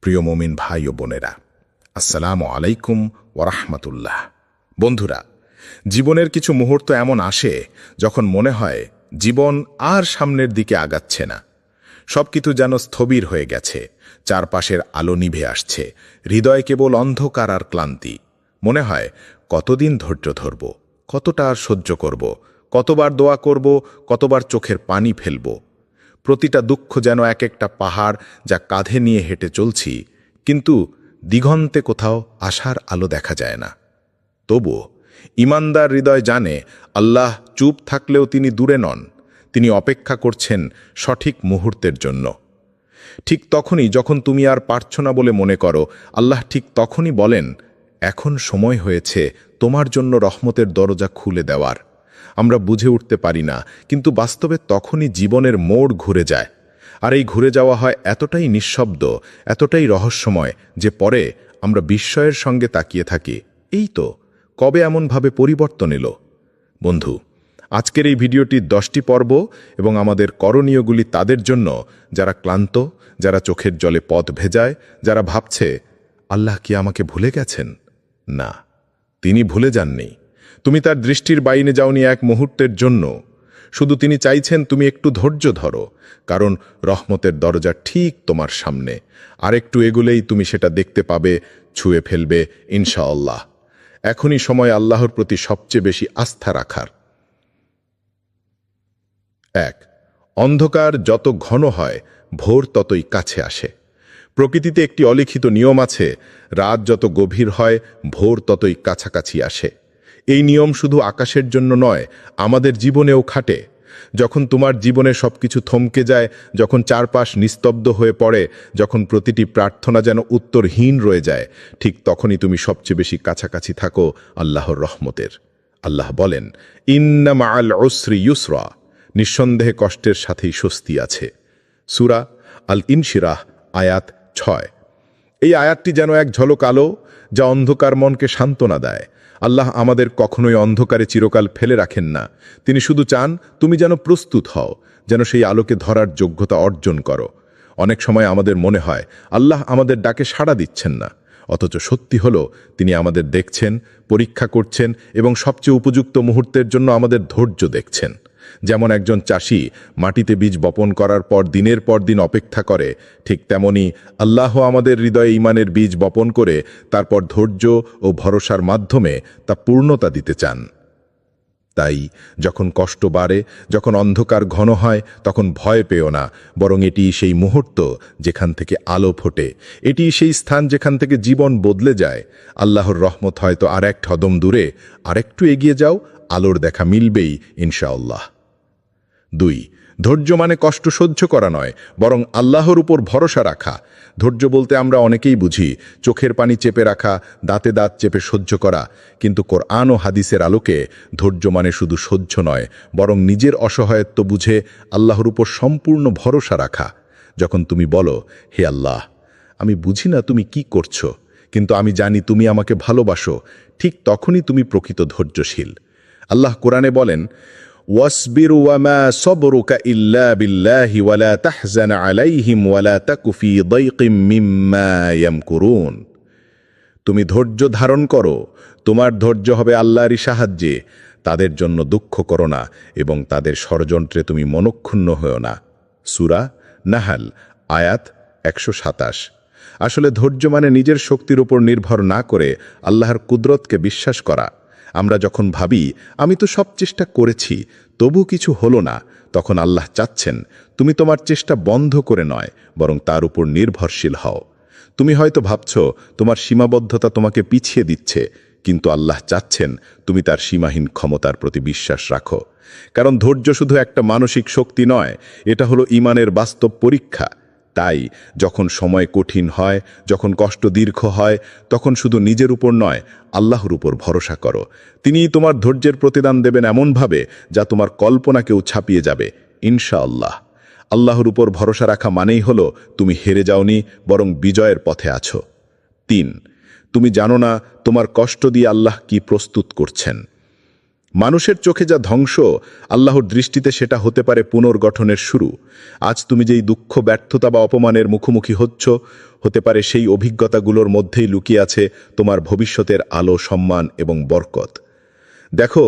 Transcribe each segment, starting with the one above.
প্রিয় মুমিন ভাই ও বোনেরা, আসসালামু আলাইকুম ওয়ারাহমাতুল্লাহ। বন্ধুরা, জীবনের কিছু মুহূর্ত এমন আসে যখন মনে হয় জীবন আর সামনের দিকে আগাচ্ছে না। সবকিছু যেন স্থবির হয়ে গেছে, চারপাশের আলো নিভে আসছে, হৃদয় কেবল অন্ধকার আর ক্লান্তি। মনে হয় কতদিন ধৈর্য ধরব, কতটা আর সহ্য করব, কতবার দোয়া করব, কতবার চোখের পানি ফেলব। প্রতিটা দুঃখ যেন এক একটা পাহাড় যা কাঁধে নিয়ে হেঁটে চলছি, কিন্তু দিগন্তে কোথাও আশার আলো দেখা যায় না। তবুও ইমানদার হৃদয় জানে আল্লাহ চুপ থাকলেও তিনি দূরে নন, তিনি অপেক্ষা করছেন সঠিক মুহূর্তের জন্য। ঠিক তখনই যখন তুমি আর পারছ না বলে মনে করো, আল্লাহ ঠিক তখনই বলেন, এখন সময় হয়েছে তোমার জন্য রহমতের দরজা খুলে দেওয়ার। আমরা বুঝে উঠতে পারি না, কিন্তু বাস্তবে তখনই জীবনের মোড় ঘুরে যায়। আর এই ঘুরে যাওয়া হয় এতটাই নিঃশব্দ, এতটাই রহস্যময় যে পরে আমরা বিস্ময়ের সঙ্গে তাকিয়ে থাকি, এই তো কবে এমনভাবে পরিবর্তন এলো। বন্ধু, আজকের এই ভিডিওটির 10টি পর্ব এবং আমাদের করণীয়গুলি তাদের জন্য যারা ক্লান্ত, যারা চোখের জলে পথ ভেজায়, যারা ভাবছে আল্লাহ কি আমাকে ভুলে গেছেন। না, তিনি ভুলে যাননি। তুমি তার দৃষ্টির বাইরে যাওনি এক মুহূর্তের জন্য। শুধু তিনি চাইছেন তুমি একটু ধৈর্য ধরো, কারণ রহমতের দরজা ঠিক তোমার সামনে। আর একটু এগুলেই তুমি সেটা দেখতে পাবে, ছুঁয়ে ফেলবে ইনশাআল্লাহ। এখনই সময় আল্লাহর প্রতি সবচেয়ে বেশি আস্থা রাখার। 1. অন্ধকার যত ঘন হয়, ভোর ততই কাছে আসে। প্রকৃতিতে একটি অলিখিত নিয়ম আছে, রাত যত গভীর হয়, ভোর ততই কাছাকাছি আসে। এই নিয়ম শুধু আকাশের জন্য নয়, আমাদের জীবনেও খাটে। যখন তোমার জীবনে সবকিছু থমকে যায়, যখন চারপাশ নিস্তব্ধ হয়ে পড়ে, যখন প্রতিটি প্রার্থনা যেন উত্তরহীন রয়ে যায়, ঠিক তখনই তুমি সবচেয়ে বেশি কাছাকাছি থাকো আল্লাহর রহমতের। আল্লাহ বলেন, ইন্না মাআল উসরি ইউসরা, নিঃসন্দেহে কষ্টের সাথেই স্বস্তি আছে। সূরা আল ইনশিরাহ আয়াত 6। এই আয়াতটি যেন এক ঝলক আলো, যা অন্ধকার মনকে সান্ত্বনা দেয়। আল্লাহ আমাদের কখনোই অন্ধকারে চিরকাল ফেলে রাখেন না। তিনি শুধু চান তুমি যেন প্রস্তুত হও, যেন সেই আলোকে ধরার যোগ্যতা অর্জন করো। অনেক সময় আমাদের মনে হয় আল্লাহ আমাদের ডাকে সাড়া দিচ্ছেন না, অথচ সত্যি হলো তিনি আমাদের দেখছেন, পরীক্ষা করছেন এবং সবচেয়ে উপযুক্ত মুহূর্তের জন্য আমাদের ধৈর্য দেখছেন। যেমন একজন চাষি মাটিতে বীজ বপন করার পর দিনের পর দিন অপেক্ষা করে, ঠিক তেমনি আল্লাহ আমাদের হৃদয়ে ঈমানের বীজ বপন করে তারপর ধৈর্য ও ভরসার মাধ্যমে তা পূর্ণতা দিতে চান। তাই যখন কষ্ট বাড়ে, যখন অন্ধকার ঘন হয়, তখন ভয় পেও না, বরং এটি সেই মুহূর্ত যেখান থেকে আলো ফোটে। এটি সেই স্থান যেখান থেকে জীবন বদলে যায়। আল্লাহর রহমত হয়তো আর এক কদম দূরে, আরেকটু এগিয়ে যাও, আলোর দেখা মিলবেই ইনশাআল্লাহ। 2. ধৈর্য মানে কষ্ট সহ্য করা নয়, বরং আল্লাহর উপর ভরসা রাখা। ধৈর্য বলতে আমরা অনেকেই বুঝি চোখের পানি চেপে রাখা, দাঁতে দাঁত চেপে সহ্য করা, কিন্তু কোরআন ও হাদিসের আলোকে ধৈর্য মানে শুধু সহ্য নয়, বরং নিজের অসহায়ত্ব বুঝে আল্লাহর উপর সম্পূর্ণ ভরসা রাখা। যখন তুমি বলো, হে আল্লাহ, আমি বুঝি না তুমি কি করছো, কিন্তু আমি জানি তুমি আমাকে ভালোবাসো, ঠিক তখনই তুমি প্রকৃত ধৈর্যশীল। আল্লাহ কোরআনে বলেন, ওয়াসবির ওয়ামা সবরুকা ইল্লা বিল্লাহি ওয়ালা তাহজান আলাইহিম ওয়ালা তাকু ফি দাইকিম মিম্মা ইয়ামকুরুন। তুমি ধৈর্য ধারণ করো, তোমার ধৈর্য হবে আল্লাহরই সাহায্যে। তাদের জন্য দুঃখ করো না এবং তাদের ষড়যন্ত্রে তুমি মনক্ষুণ্ণ হও না। সূরা নাহাল আয়াত 127। আসলে ধৈর্য মানে নিজের শক্তির উপর নির্ভর না করে আল্লাহর কুদরতকে বিশ্বাস করা। আমরা যখন ভাবি আমি তো সব চেষ্টা করেছি, তবু কিছু হলো না, তখন আল্লাহ চাচ্ছেন তুমি তোমার চেষ্টা বন্ধ করে নয়, বরং তার উপর নির্ভরশীল হও। তুমি হয়তো ভাবছ তোমার সীমাবদ্ধতা তোমাকে পিছিয়ে দিচ্ছে, কিন্তু আল্লাহ চাচ্ছেন তুমি তার সীমাহীন ক্ষমতার প্রতি বিশ্বাস রাখো। কারণ ধৈর্য শুধু একটা মানসিক শক্তি নয়, এটা হলো ঈমানের বাস্তব পরীক্ষা। তাই যখন সময় কঠিন হয়, যখন কষ্ট দীর্ঘ হয়, তখন শুধু নিজের উপর নয়, আল্লাহর উপর ভরসা করো। তিনিই তোমার ধৈর্যের প্রতিদান দেবেন এমনভাবে যা তোমার কল্পনাকেও ছাপিয়ে যাবে ইনশাআল্লাহ। আল্লাহর উপর ভরসা রাখা মানেই হলো তুমি হেরে যাওনি, বরং বিজয়ের পথে আছো। 3. তুমি জানো না তোমার কষ্ট দিয়ে আল্লাহ কি প্রস্তুত করছেন। মানুষের চোখে যা ধ্বংস, আল্লাহর দৃষ্টিতে সেটা হতে পারে পুনর্গঠনের শুরু। আজ তুমি যেই দুঃখ, ব্যর্থতা বা অপমানের মুখোমুখি হতে পারে সেই অভিজ্ঞতাগুলোর মধ্যেই লুকিয়ে আছে তোমার ভবিষ্যতের আলো, সম্মান এবং বরকত। দেখো,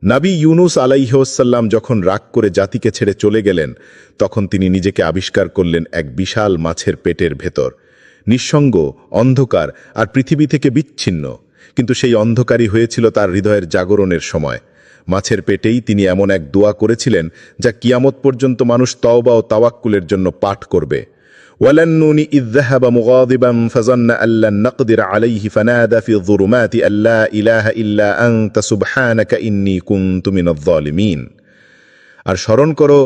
নবী ইউনুস আলাইহিসসালাম যখন রাগ করে জাতিকে ছেড়ে চলে গেলেন, তখন তিনি নিজেকে আবিষ্কার করলেন এক বিশাল মাছের পেটের ভেতর, নিঃসঙ্গ, অন্ধকার আর পৃথিবী থেকে বিচ্ছিন্ন। কিন্তু সেই অন্ধকারই হয়েছিল তার হৃদয়ের জাগরণের সময়। মাছের পেটেই তিনি এমন এক দোয়া করেছিলেন যা কিয়ামত পর্যন্ত মানুষ তওবা ও তাওয়াক্কুলের জন্য পাঠ করবে। ওয়ালান্নুনি ইয যাহাবা মুগাদিবান ফাযান্না আল্লান নাকদির আলাইহি ফানাদা ফি যুরুমাতি আল্লা ইলাহা ইল্লা আনতা সুবহানাকা ইন্নী কুনতু মিনাজ জালিমিন। আর স্মরণ করো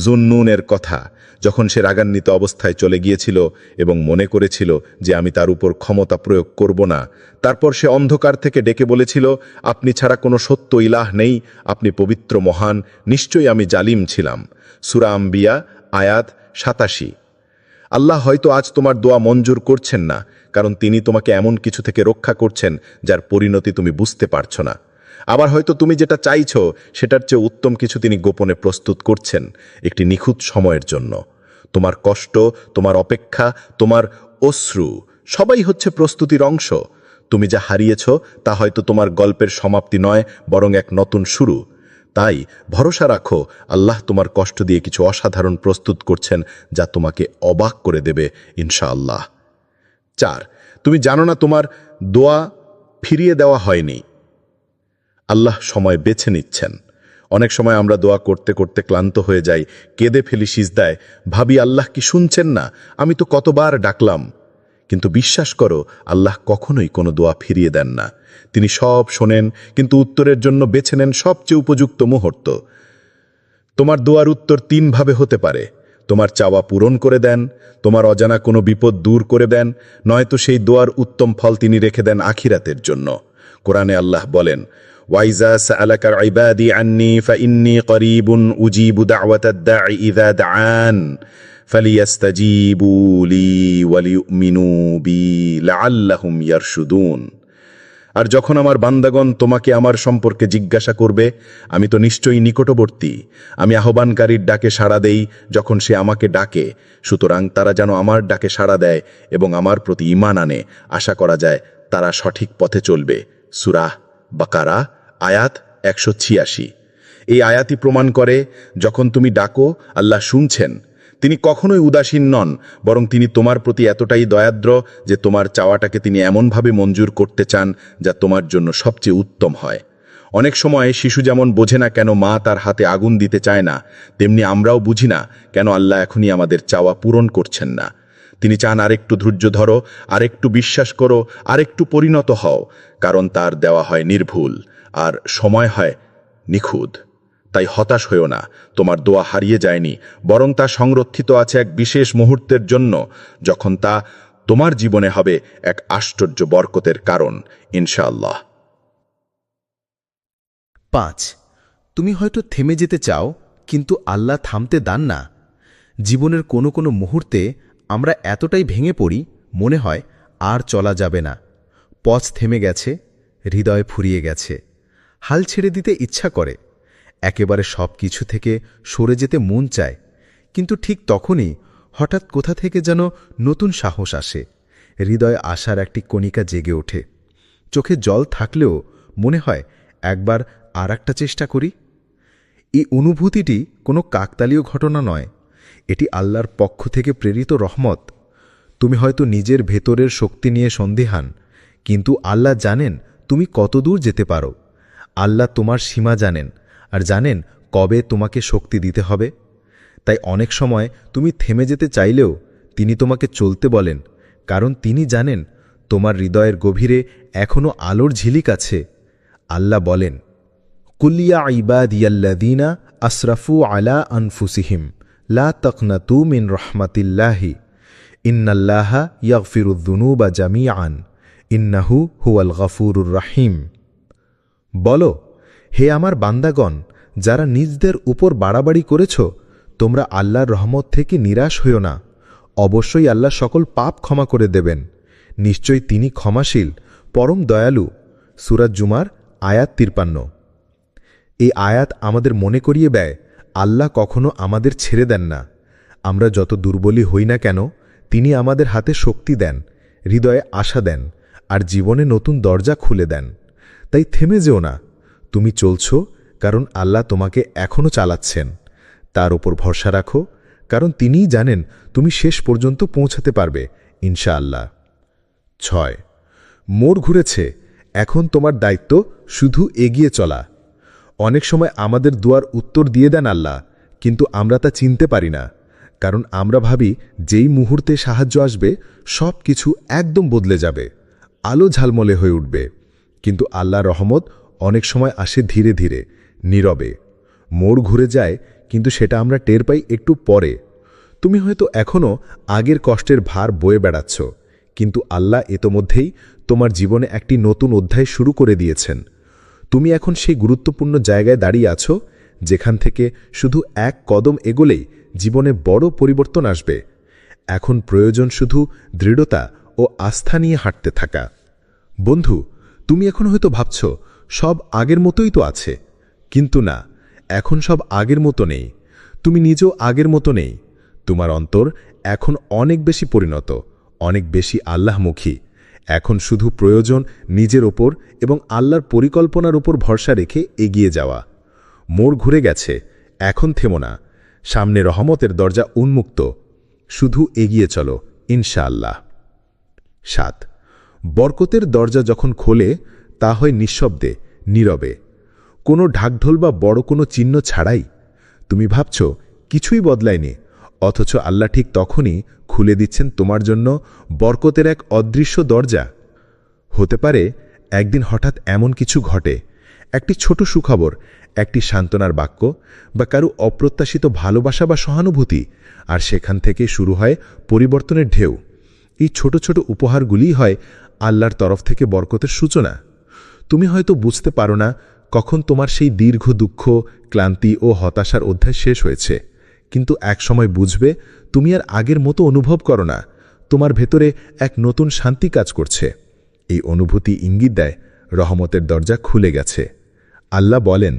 জুন্নুনের কথা, যখন সে রাগান্বিত অবস্থায় চলে গিয়েছিল এবং মনে করেছিল যে আমি তার উপর ক্ষমতা প্রয়োগ করব না। তারপর সে অন্ধকার থেকে ডেকে বলেছিল, আপনি ছাড়া কোনো সত্য ইলাহ নেই, আপনি পবিত্র, মহান, নিশ্চয়ই আমি জালিম ছিলাম। সূরা আম্বিয়া আয়াত 87। আল্লাহ হয়তো আজ তোমার দোয়া মঞ্জুর করছেন না, কারণ তিনি তোমাকে এমন কিছু থেকে রক্ষা করছেন যার পরিণতি তুমি বুঝতে পারছো না। আবার হয়তো তুমি যেটা চাইছো সেটার চেয়ে উত্তম কিছু তিনি গোপনে প্রস্তুত করছেন একটি নিখুঁত সময়ের জন্য। তোমার কষ্ট, তোমার অপেক্ষা, তোমার অশ্রু সবাই হচ্ছে প্রস্তুতির অংশ। তুমি যা হারিয়েছ তা হয়তো তোমার গল্পের সমাপ্তি নয়, বরং এক নতুন শুরু। তাই ভরসা রাখো, আল্লাহ তোমার কষ্ট দিয়ে কিছু অসাধারণ প্রস্তুত করছেন যা তোমাকে অবাক করে দেবে ইনশাআল্লাহ। 4, তুমি জানো না তোমার দোয়া ফিরিয়ে দেওয়া হয়নি, আল্লাহ সময় বেছে নিচ্ছেন। অনেক সময় আমরা দোয়া করতে করতে ক্লান্ত হয়ে যাই, কেঁদে ফেলি সিজদায়, ভাবি আল্লাহ কি শুনছেন না, আমি তো কতবার ডাকলাম। কিন্তু বিশ্বাস করো, আল্লাহ কখনোই কোনো দোয়া ফিরিয়ে দেন না। তিনি সব শোনেন, কিন্তু উত্তরের জন্য বেছে নেন সবচেয়ে উপযুক্ত মুহূর্ত। তোমার দোয়ার উত্তর 3 ভাবে হতে পারে। তোমার চাওয়া পূরণ করে দেন, তোমার অজানা কোনো বিপদ দূর করে দেন, নয়তো সেই দোয়ার উত্তম ফল তিনি রেখে দেন আখিরাতের জন্য। কোরআনে আল্লাহ বলেন, ওয়াইজা সাআলাকা ইবাদি আন্নী ফাইন্নী করিবুন উজিবু দাওয়াতাদ দাঈ ইযা দাআন ফালিয়াস্তাজিবু লি ওয়ালিউমিনু বি লাআল্লাহুম ইয়ারশুদুন। আর যখন আমার বান্দাগণ তোমাকে আমার সম্পর্কে জিজ্ঞাসা করবে, আমি তো নিশ্চয়ই নিকটবর্তী, আমি আহ্বানকারীর ডাকে সাড়া দেই যখন সে আমাকে ডাকে। সুতরাং তারা যেন আমার ডাকে সাড়া দেয় এবং আমার প্রতি ঈমান আনে, আশা করা যায় তারা সঠিক পথে চলবে। সূরা বাকারা আয়াত 186। এই আয়াতই প্রমাণ করে, যখন তুমি ডাকো আল্লাহ শুনছেন। তিনি কখনোই উদাসীন নন, বরং তিনি তোমার প্রতি এতটাই দয়াদ্র যে তোমার চাওয়াটাকে তিনি এমনভাবে মঞ্জুর করতে চান যা তোমার জন্য সবচেয়ে উত্তম হয়। অনেক সময় শিশু যেমন বোঝে না কেন মা তার হাতে আগুন দিতে চায় না, তেমনি আমরাও বুঝি না কেন আল্লাহ এখনই আমাদের চাওয়া পূরণ করছেন না। তিনি চান আরেকটু ধৈর্য ধরো, আরেকটু বিশ্বাস করো, আরেকটু পরিণত হও, কারণ তার দেওয়া হয় নির্ভুল আর সময় হয় নিখুঁত। তাই হতাশ হয়েও না, তোমার দোয়া হারিয়ে যায়নি, বরং তা সংরক্ষিত আছে এক বিশেষ মুহূর্তের জন্য, যখন তা তোমার জীবনে হবে এক আশ্চর্য বরকতের কারণ ইনশাআল্লাহ। 5, তুমি হয়তো থেমে যেতে চাও, কিন্তু আল্লাহ থামতে দেন না। জীবনের কোনো কোনো মুহূর্তে আমরা এতটাই ভেঙে পড়ি, মনে হয় আর চলা যাবে না, পথ থেমে গেছে, হৃদয় ফুরিয়ে গেছে, হাল ছেড়ে দিতে ইচ্ছা করে, একেবারে সব কিছু থেকে সরে যেতে মন চায়। কিন্তু ঠিক তখনই হঠাৎ কোথা থেকে যেন নতুন সাহস আসে, হৃদয়ে আশার একটি কণিকা জেগে ওঠে। চোখে জল থাকলেও মনে হয় একবার আর একটা চেষ্টা করি। এই অনুভূতিটি কোনো কাকতালীয় ঘটনা নয়, এটি আল্লাহর পক্ষ থেকে প্রেরিত রহমত। তুমি হয়তো নিজের ভেতরের শক্তি নিয়ে সন্দিহান, কিন্তু আল্লাহ জানেন তুমি কতদূর যেতে পারো। আল্লাহ তোমার সীমা জানেন, আর জানেন কবে তোমাকে শক্তি দিতে হবে। তাই অনেক সময় তুমি থেমে যেতে চাইলেও তিনি তোমাকে চলতে বলেন, কারণ তিনি জানেন তোমার হৃদয়ের গভীরে এখনও আলোর ঝিলিক আছে। আল্লাহ বলেন, কুলিয়া ইবাদিয়াল্লাযীনা আসরাফু আলা আনফুসিহিম লা তাকনাতু মিন রাহমাতিল্লাহি ইন্নাল্লাহা ইয়াগফিরুয-যুনুবা জামিআন ইন্নাহু হুয়াল গফুরুর রাহিম। বলো, হে আমার বান্দাগণ, যারা নিজদের উপর বাড়াবাড়ি করেছ, তোমরা আল্লাহর রহমত থেকে নিরাশ হইও না। অবশ্যই আল্লাহ সকল পাপ ক্ষমা করে দেবেন, নিশ্চয়ই তিনি ক্ষমাশীল, পরম দয়ালু। সূরা জুমার আয়াত 53। এই আয়াত আমাদের মনে করিয়ে দেয় আল্লাহ কখনো আমাদের ছেড়ে দেন না। আমরা যত দুর্বলই হই না কেন, তিনি আমাদের হাতে শক্তি দেন, হৃদয়ে আশা দেন, আর জীবনে নতুন দরজা খুলে দেন। তাই থেমে যেও না। তুমি চলছ কারণ আল্লাহ তোমাকে এখনও চালাচ্ছেন। তার উপর ভরসা রাখো, কারণ তিনিই জানেন তুমি শেষ পর্যন্ত পৌঁছাতে পারবে ইনশাআল্লাহ। 6 মোড় ঘুরেছে, এখন তোমার দায়িত্ব শুধু এগিয়ে চলা। অনেক সময় আমাদের দুয়ার উত্তর দিয়ে দেন আল্লাহ, কিন্তু আমরা তা চিনতে পারি না, কারণ আমরা ভাবি যেই মুহূর্তে সাহায্য আসবে সব কিছু একদম বদলে যাবে, আলো ঝালমলে হয়ে উঠবে। কিন্তু আল্লাহর রহমত অনেক সময় আসে ধীরে ধীরে, নীরবে। মোড় ঘুরে যায়, কিন্তু সেটা আমরা টের পাই একটু পরে। তুমি হয়তো এখনও আগের কষ্টের ভার বয়ে বেড়াচ্ছ, কিন্তু আল্লাহ ইতোমধ্যেই তোমার জীবনে একটি নতুন অধ্যায় শুরু করে দিয়েছেন। তুমি এখন সেই গুরুত্বপূর্ণ জায়গায় দাঁড়িয়ে আছো, যেখান থেকে শুধু এক কদম এগোলেই জীবনে বড় পরিবর্তন আসবে। এখন প্রয়োজন শুধু দৃঢ়তা ও আস্থা নিয়ে হাঁটতে থাকা। বন্ধু, তুমি এখন হয়তো ভাবছ সব আগের মতোই তো আছে, কিন্তু না, এখন সব আগের মতো নেই। তুমি নিজেও আগের মতো নেই। তোমার অন্তর এখন অনেক বেশি পরিণত, অনেক বেশি আল্লাহমুখী। এখন শুধু প্রয়োজন নিজের ওপর এবং আল্লাহর পরিকল্পনার উপর ভরসা রেখে এগিয়ে যাওয়া। মোড় ঘুরে গেছে, এখন থেমো না। সামনে রহমতের দরজা উন্মুক্ত, শুধু এগিয়ে চলো ইনশাআল্লাহ। 7 বরকতের দরজা যখন খোলে, তা হয় নিঃশব্দে, নীরবে, কোনো ঢাকঢোল বা বড় কোনো চিহ্ন ছাড়াই। তুমি ভাবছ কিছুই বদলায়নি, অথচ আল্লাহ ঠিক তখনই খুলে দিচ্ছেন তোমার জন্য বরকতের এক অদৃশ্য দরজা। হতে পারে একদিন হঠাৎ এমন কিছু ঘটে, একটি ছোট সুখবর, একটি সান্ত্বনার বাক্য, বা কারো অপ্রত্যাশিত ভালোবাসা বা সহানুভূতি, আর সেখান থেকে শুরু হয় পরিবর্তনের ঢেউ। এই ছোট ছোট উপহারগুলিই হয় আল্লাহর তরফ থেকে বরকতের সূচনা। তুমি হয়তো বুঝতে পারো না কখন তোমার সেই দীর্ঘ দুঃখ, ক্লান্তি ও হতাশার অধ্যায় শেষ হয়েছে, কিন্তু একসময় বুঝবে তুমি আর আগের মতো অনুভব করো না। তোমার ভেতরে এক নতুন শান্তি কাজ করছে। এই অনুভূতি ইঙ্গিত দেয় রহমতের দরজা খুলে গেছে। আল্লাহ বলেন,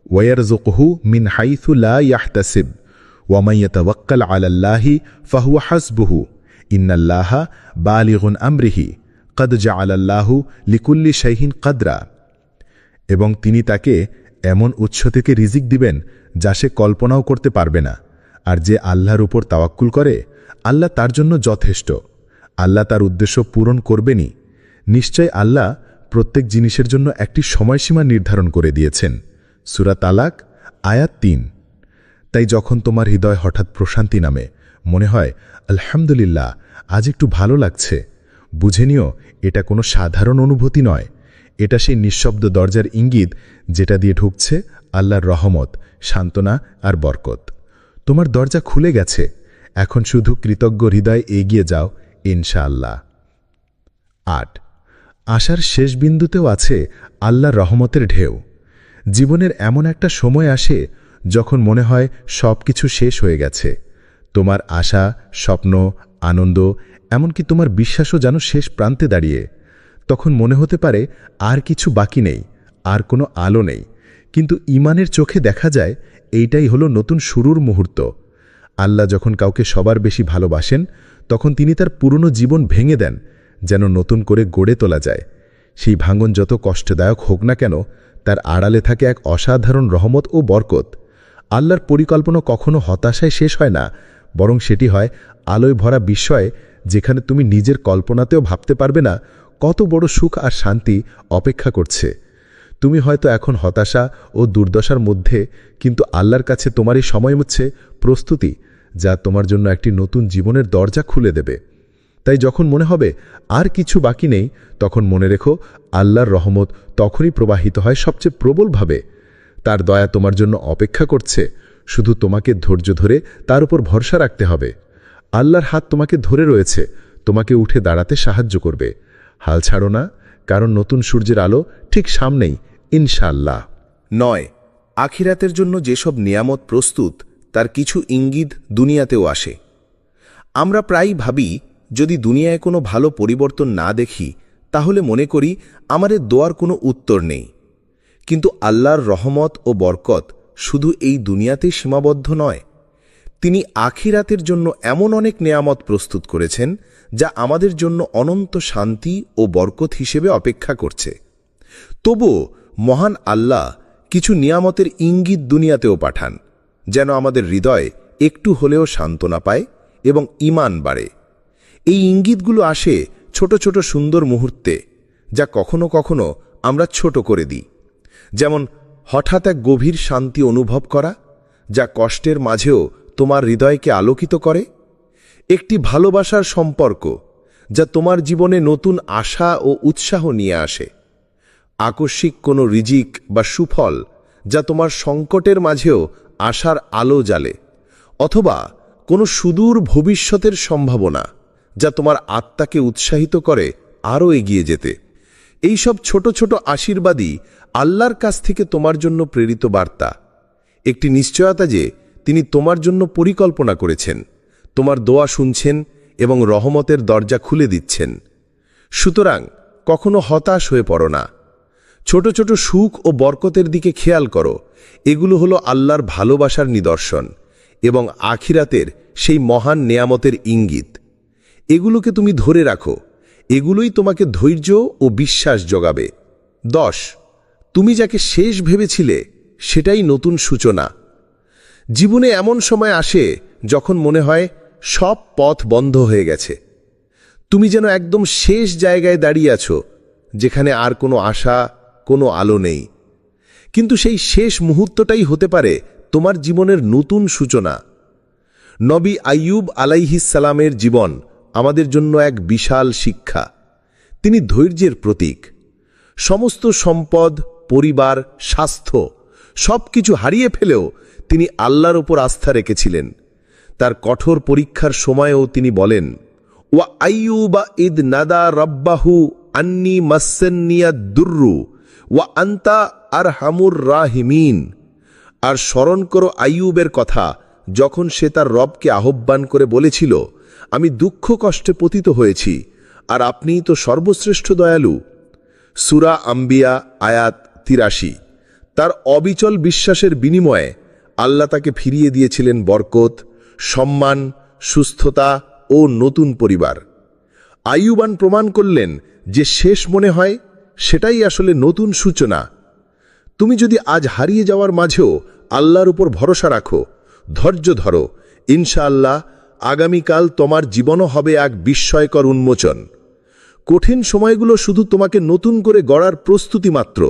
ওয়ারযুকহু মিন হাইথু লা ইয়াহতাসিব ওয়া মান ইয়াতাওয়াক্কাল আলাল্লাহি ফাহুয়া হাসবুহু ইন্নাল্লাহা বালিগুন আমরিহি কদ জাআলাল্লাহু লিকুল্লি শাইইন কদরা। এবং তিনি তাকে এমন উৎস থেকে রিজিক দিবেন যা সে কল্পনাও করতে পারবে না। আর যে আল্লাহর উপর তাওয়াক্কুল করে, আল্লাহ তার জন্য যথেষ্ট। আল্লাহ তার উদ্দেশ্য পূরণ করবেনই। নিশ্চয় আল্লাহ প্রত্যেক জিনিসের জন্য একটি সময়সীমা নির্ধারণ করে দিয়েছেন। সূরা তালাক আয়াত 3। তাই যখন তোমার হৃদয় হঠাৎ প্রশান্তি নামে, মনে হয় আলহামদুলিল্লাহ আজ একটু ভালো লাগছে, বুঝে নিও এটা কোনো সাধারণ অনুভূতি নয়। এটা সেই নিঃশব্দ দরজার ইঙ্গিত, যেটা দিয়ে ঢুকছে আল্লাহর রহমত, সান্ত্বনা আর বরকত। তোমার দরজা খুলে গেছে, এখন শুধু কৃতজ্ঞ হৃদয় এগিয়ে যাও ইনশাআল্লাহ। 8 আশার শেষ বিন্দুতেও আছে আল্লাহর রহমতের ঢেউ। জীবনের এমন একটা সময় আসে যখন মনে হয় সব কিছু শেষ হয়ে গেছে। তোমার আশা, স্বপ্ন, আনন্দ, এমনকি তোমার বিশ্বাসও যেন শেষ প্রান্তে দাঁড়িয়ে। তখন মনে হতে পারে আর কিছু বাকি নেই, আর কোনো আলো নেই। কিন্তু ঈমানের চোখে দেখা যায় এইটাই হলো নতুন শুরুর মুহূর্ত। আল্লাহ যখন কাউকে সবার বেশি ভালোবাসেন, তখন তিনি তার পুরনো জীবন ভেঙে দেন, যেন নতুন করে গড়ে তোলা যায়। সেই ভাঙন যত কষ্টদায়ক হোক না কেন, তার আড়ালে থাকে এক অসাধারণ রহমত ও বরকত। আল্লাহর পরিকল্পনা কখনো হতাশায় শেষ হয় না, বরং সেটি হয় আলোয় ভরা বিস্ময়, যেখানে তুমি নিজের কল্পনাতেও ভাবতে পারবে না কত বড় সুখ আর শান্তি অপেক্ষা করছে। তুমি হয়তো এখন হতাশা ও দুর্দশার মধ্যে, কিন্তু আল্লাহর কাছে তোমার এই সময় হচ্ছে প্রস্তুতি, যা তোমার জন্য একটি নতুন জীবনের দরজা খুলে দেবে। তাই যখন মনে হবে আর কিছু বাকি নেই, তখন মনে রেখো আল্লাহর রহমত তখনই প্রবাহিত হয় সবচেয়ে প্রবলভাবে। তার দয়া তোমার জন্য অপেক্ষা করছে, শুধু তোমাকে ধৈর্য ধরে তার উপর ভরসা রাখতে হবে। আল্লাহর হাত তোমাকে ধরে রয়েছে, তোমাকে উঠে দাঁড়াতে সাহায্য করবে। হাল ছাড়ো না, কারণ নতুন সূর্যের আলো ঠিক সামনেই ইনশাআল্লাহ। 9 আখিরাতের জন্য যেসব নিয়ামত প্রস্তুত, তার কিছু ইঙ্গিত দুনিয়াতেও আসে। আমরা প্রায়ই ভাবি, যদি দুনিয়ায় কোনো ভালো পরিবর্তন না দেখি, তাহলে মনে করি আমাদের দোয়ার কোনো উত্তর নেই। কিন্তু আল্লাহর রহমত ও বরকত শুধু এই দুনিয়াতেই সীমাবদ্ধ নয়। তিনি আখিরাতের জন্য এমন অনেক নেয়ামত প্রস্তুত করেছেন যা আমাদের জন্য অনন্ত শান্তি ও বরকত হিসেবে অপেক্ষা করছে। তবুও মহান আল্লাহ কিছু নিয়ামতের ইঙ্গিত দুনিয়াতেও পাঠান, যেন আমাদের হৃদয় একটু হলেও সান্ত্বনা পায় এবং ঈমান বাড়ে। এই ইঙ্গিতগুলো আসে ছোট ছোট সুন্দর মুহূর্তে, যা কখনো কখনো আমরা ছোট করে দিই। যেমন হঠাৎ এক গভীর শান্তি অনুভব করা, যা কষ্টের মাঝেও তোমার হৃদয়কে আলোকিত করে। একটি ভালোবাসার সম্পর্ক, যা তোমার জীবনে নতুন আশা ও উৎসাহ নিয়ে আসে। আকস্মিক কোনো রিজিক বা সুফল, যা তোমার সংকটের মাঝেও আশার আলো জ্বালে। অথবা কোনো সুদূর ভবিষ্যতের সম্ভাবনা, যা তোমার আত্মাকে উৎসাহিত করে আরও এগিয়ে যেতে। এই সব ছোট ছোট আশীর্বাদই আল্লাহর কাছ থেকে তোমার জন্য প্রেরিত বার্তা। একটি নিশ্চয়তা যে তিনি তোমার জন্য পরিকল্পনা করেছেন, তোমার দোয়া শুনছেন এবং রহমতের দরজা খুলে দিচ্ছেন। সুতরাং কখনো হতাশ হয়ে পড়ো না। ছোট ছোট সুখ ও বরকতের দিকে খেয়াল করো। এগুলো হলো আল্লাহর ভালোবাসার নিদর্শন এবং আখিরাতের সেই মহান নেয়ামতের ইঙ্গিত। এগুলোকে তুমি ধরে রাখো। এগুলোই তোমাকে ধৈর্য ও বিশ্বাস যোগাবে। 10 তুমি যাকে শেষ ভেবেছিলে সেটাই নতুন সূচনা। জীবনে এমন সময় আসে যখন মনে হয় সব পথ বন্ধ হয়ে গেছে। তুমি যেন একদম শেষ জায়গায় দাঁড়িয়ে আছো, যেখানে আর কোনো আশা, কোনো আলো নেই। কিন্তু সেই শেষ মুহূর্তটাই হতে পারে তোমার জীবনের নতুন সূচনা। নবী আইয়ুব আলাইহিস সালামের জীবন আমাদের জন্য এক বিশাল শিক্ষা। তিনি ধৈর্যের প্রতীক। সমস্ত সম্পদ, পরিবার, স্বাস্থ্য সবকিছু হারিয়ে ফেলেও তিনি আল্লাহর উপর আস্থা রেখেছিলেন। তার কঠোর পরীক্ষার সময়েও তিনি বলেন, ওয়া আইয়ুবা ইদ নাদা রব্বাহু আন্নি মাসসান্নিয়াদ দুররু ওয়া আনতা আরহামুর রাহিমিন। আর স্মরণ করো আইয়ুবের কথা, যখন সে তার রবকে আহ্বান করে বলেছিল, আমি দুঃখ কষ্টে পতিত হয়েছি, আর আপনিই তো সর্বশ্রেষ্ঠ দয়ালু। সূরা আম্বিয়া আয়াত ৮৩। তার অবিচল বিশ্বাসের বিনিময়ে আল্লাহ তাকে ফিরিয়ে দিয়েছিলেন বরকত, সম্মান, সুস্থতা ও নতুন পরিবার। আইয়ুবান প্রমাণ করলেন যে শেষ মনে হয় সেটাই আসলে নতুন সূচনা। তুমি যদি আজ হারিয়ে যাওয়ার মাঝেও আল্লাহর উপর ভরসা রাখো, ধৈর্য ধরো, ইনশাআল্লাহ আগামীকাল তোমার জীবনও হবে এক বিস্ময়কর উন্মোচন। কঠিন সময়গুলো শুধু তোমাকে নতুন করে গড়ার প্রস্তুতি মাত্র।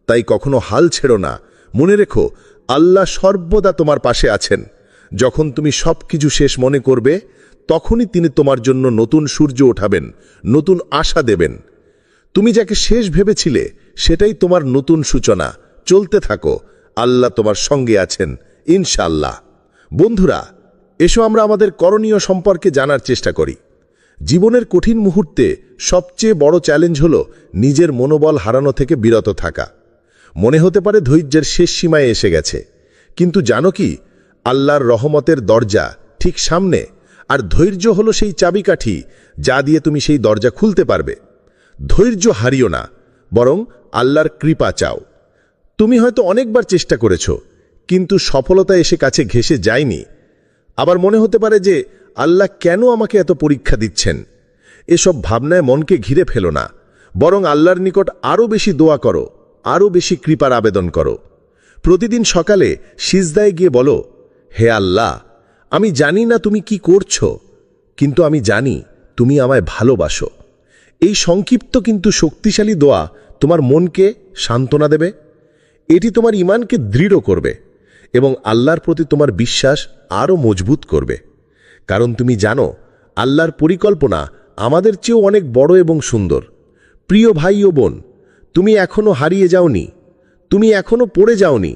তাই কখনো হাল ছেড়ো না। মনে রেখো, আল্লাহ সর্বদা তোমার পাশে আছেন। যখন তুমি সবকিছু শেষ মনে করবে, তখনই তিনি তোমার জন্য নতুন সূর্য ওঠাবেন, নতুন আশা দেবেন। তুমি যাকে শেষ ভেবেছিলে সেটাই তোমার নতুন সূচনা। চলতে থাকো, আল্লাহ তোমার সঙ্গে আছেন ইনশাআল্লাহ। বন্ধুরা, এসো আমরা আমাদের করণীয় সম্পর্কে জানার চেষ্টা করি। জীবনের কঠিন মুহূর্তে সবচেয়ে বড় চ্যালেঞ্জ হলো নিজের মনোবল হারানো থেকে বিরত থাকা। মনে হতে পারে ধৈর্যের শেষ সীমায় এসে গেছে, কিন্তু জানো কি, আল্লাহর রহমতের দরজা ঠিক সামনে, আর ধৈর্য হলো সেই চাবিকাঠি যা দিয়ে তুমি সেই দরজা খুলতে পারবে। ধৈর্য হারিও না, বরং আল্লাহর কৃপা চাও। তুমি হয়তো অনেকবার চেষ্টা করেছ, কিন্তু সফলতা এসে কাছে ঘেঁষে যায়নি। আবার মনে হতে পারে যে আল্লাহ কেন আমাকে এত পরীক্ষা দিচ্ছেন। এসব ভাবনায় মনকে ঘিরে ফেলো না, বরং আল্লাহর নিকট আরও বেশি দোয়া করো, আরও বেশি কৃপার আবেদন করো। প্রতিদিন সকালে সিজদায় গিয়ে বলো, হে আল্লাহ, আমি জানি না তুমি কি করছো, কিন্তু আমি জানি তুমি আমায় ভালোবাসো। এই সংক্ষিপ্ত কিন্তু শক্তিশালী দোয়া তোমার মনকে সান্ত্বনা দেবে। এটি তোমার ঈমানকে দৃঢ় করবে এবং আল্লাহর প্রতি তোমার বিশ্বাস আরও মজবুত করবে। কারণ তুমি জানো, আল্লাহর পরিকল্পনা আমাদের চেয়েও অনেক বড় এবং সুন্দর। প্রিয় ভাই ও বোন, তুমি এখনো হারিয়ে যাওনি, তুমি এখনো পড়ে যাওনি,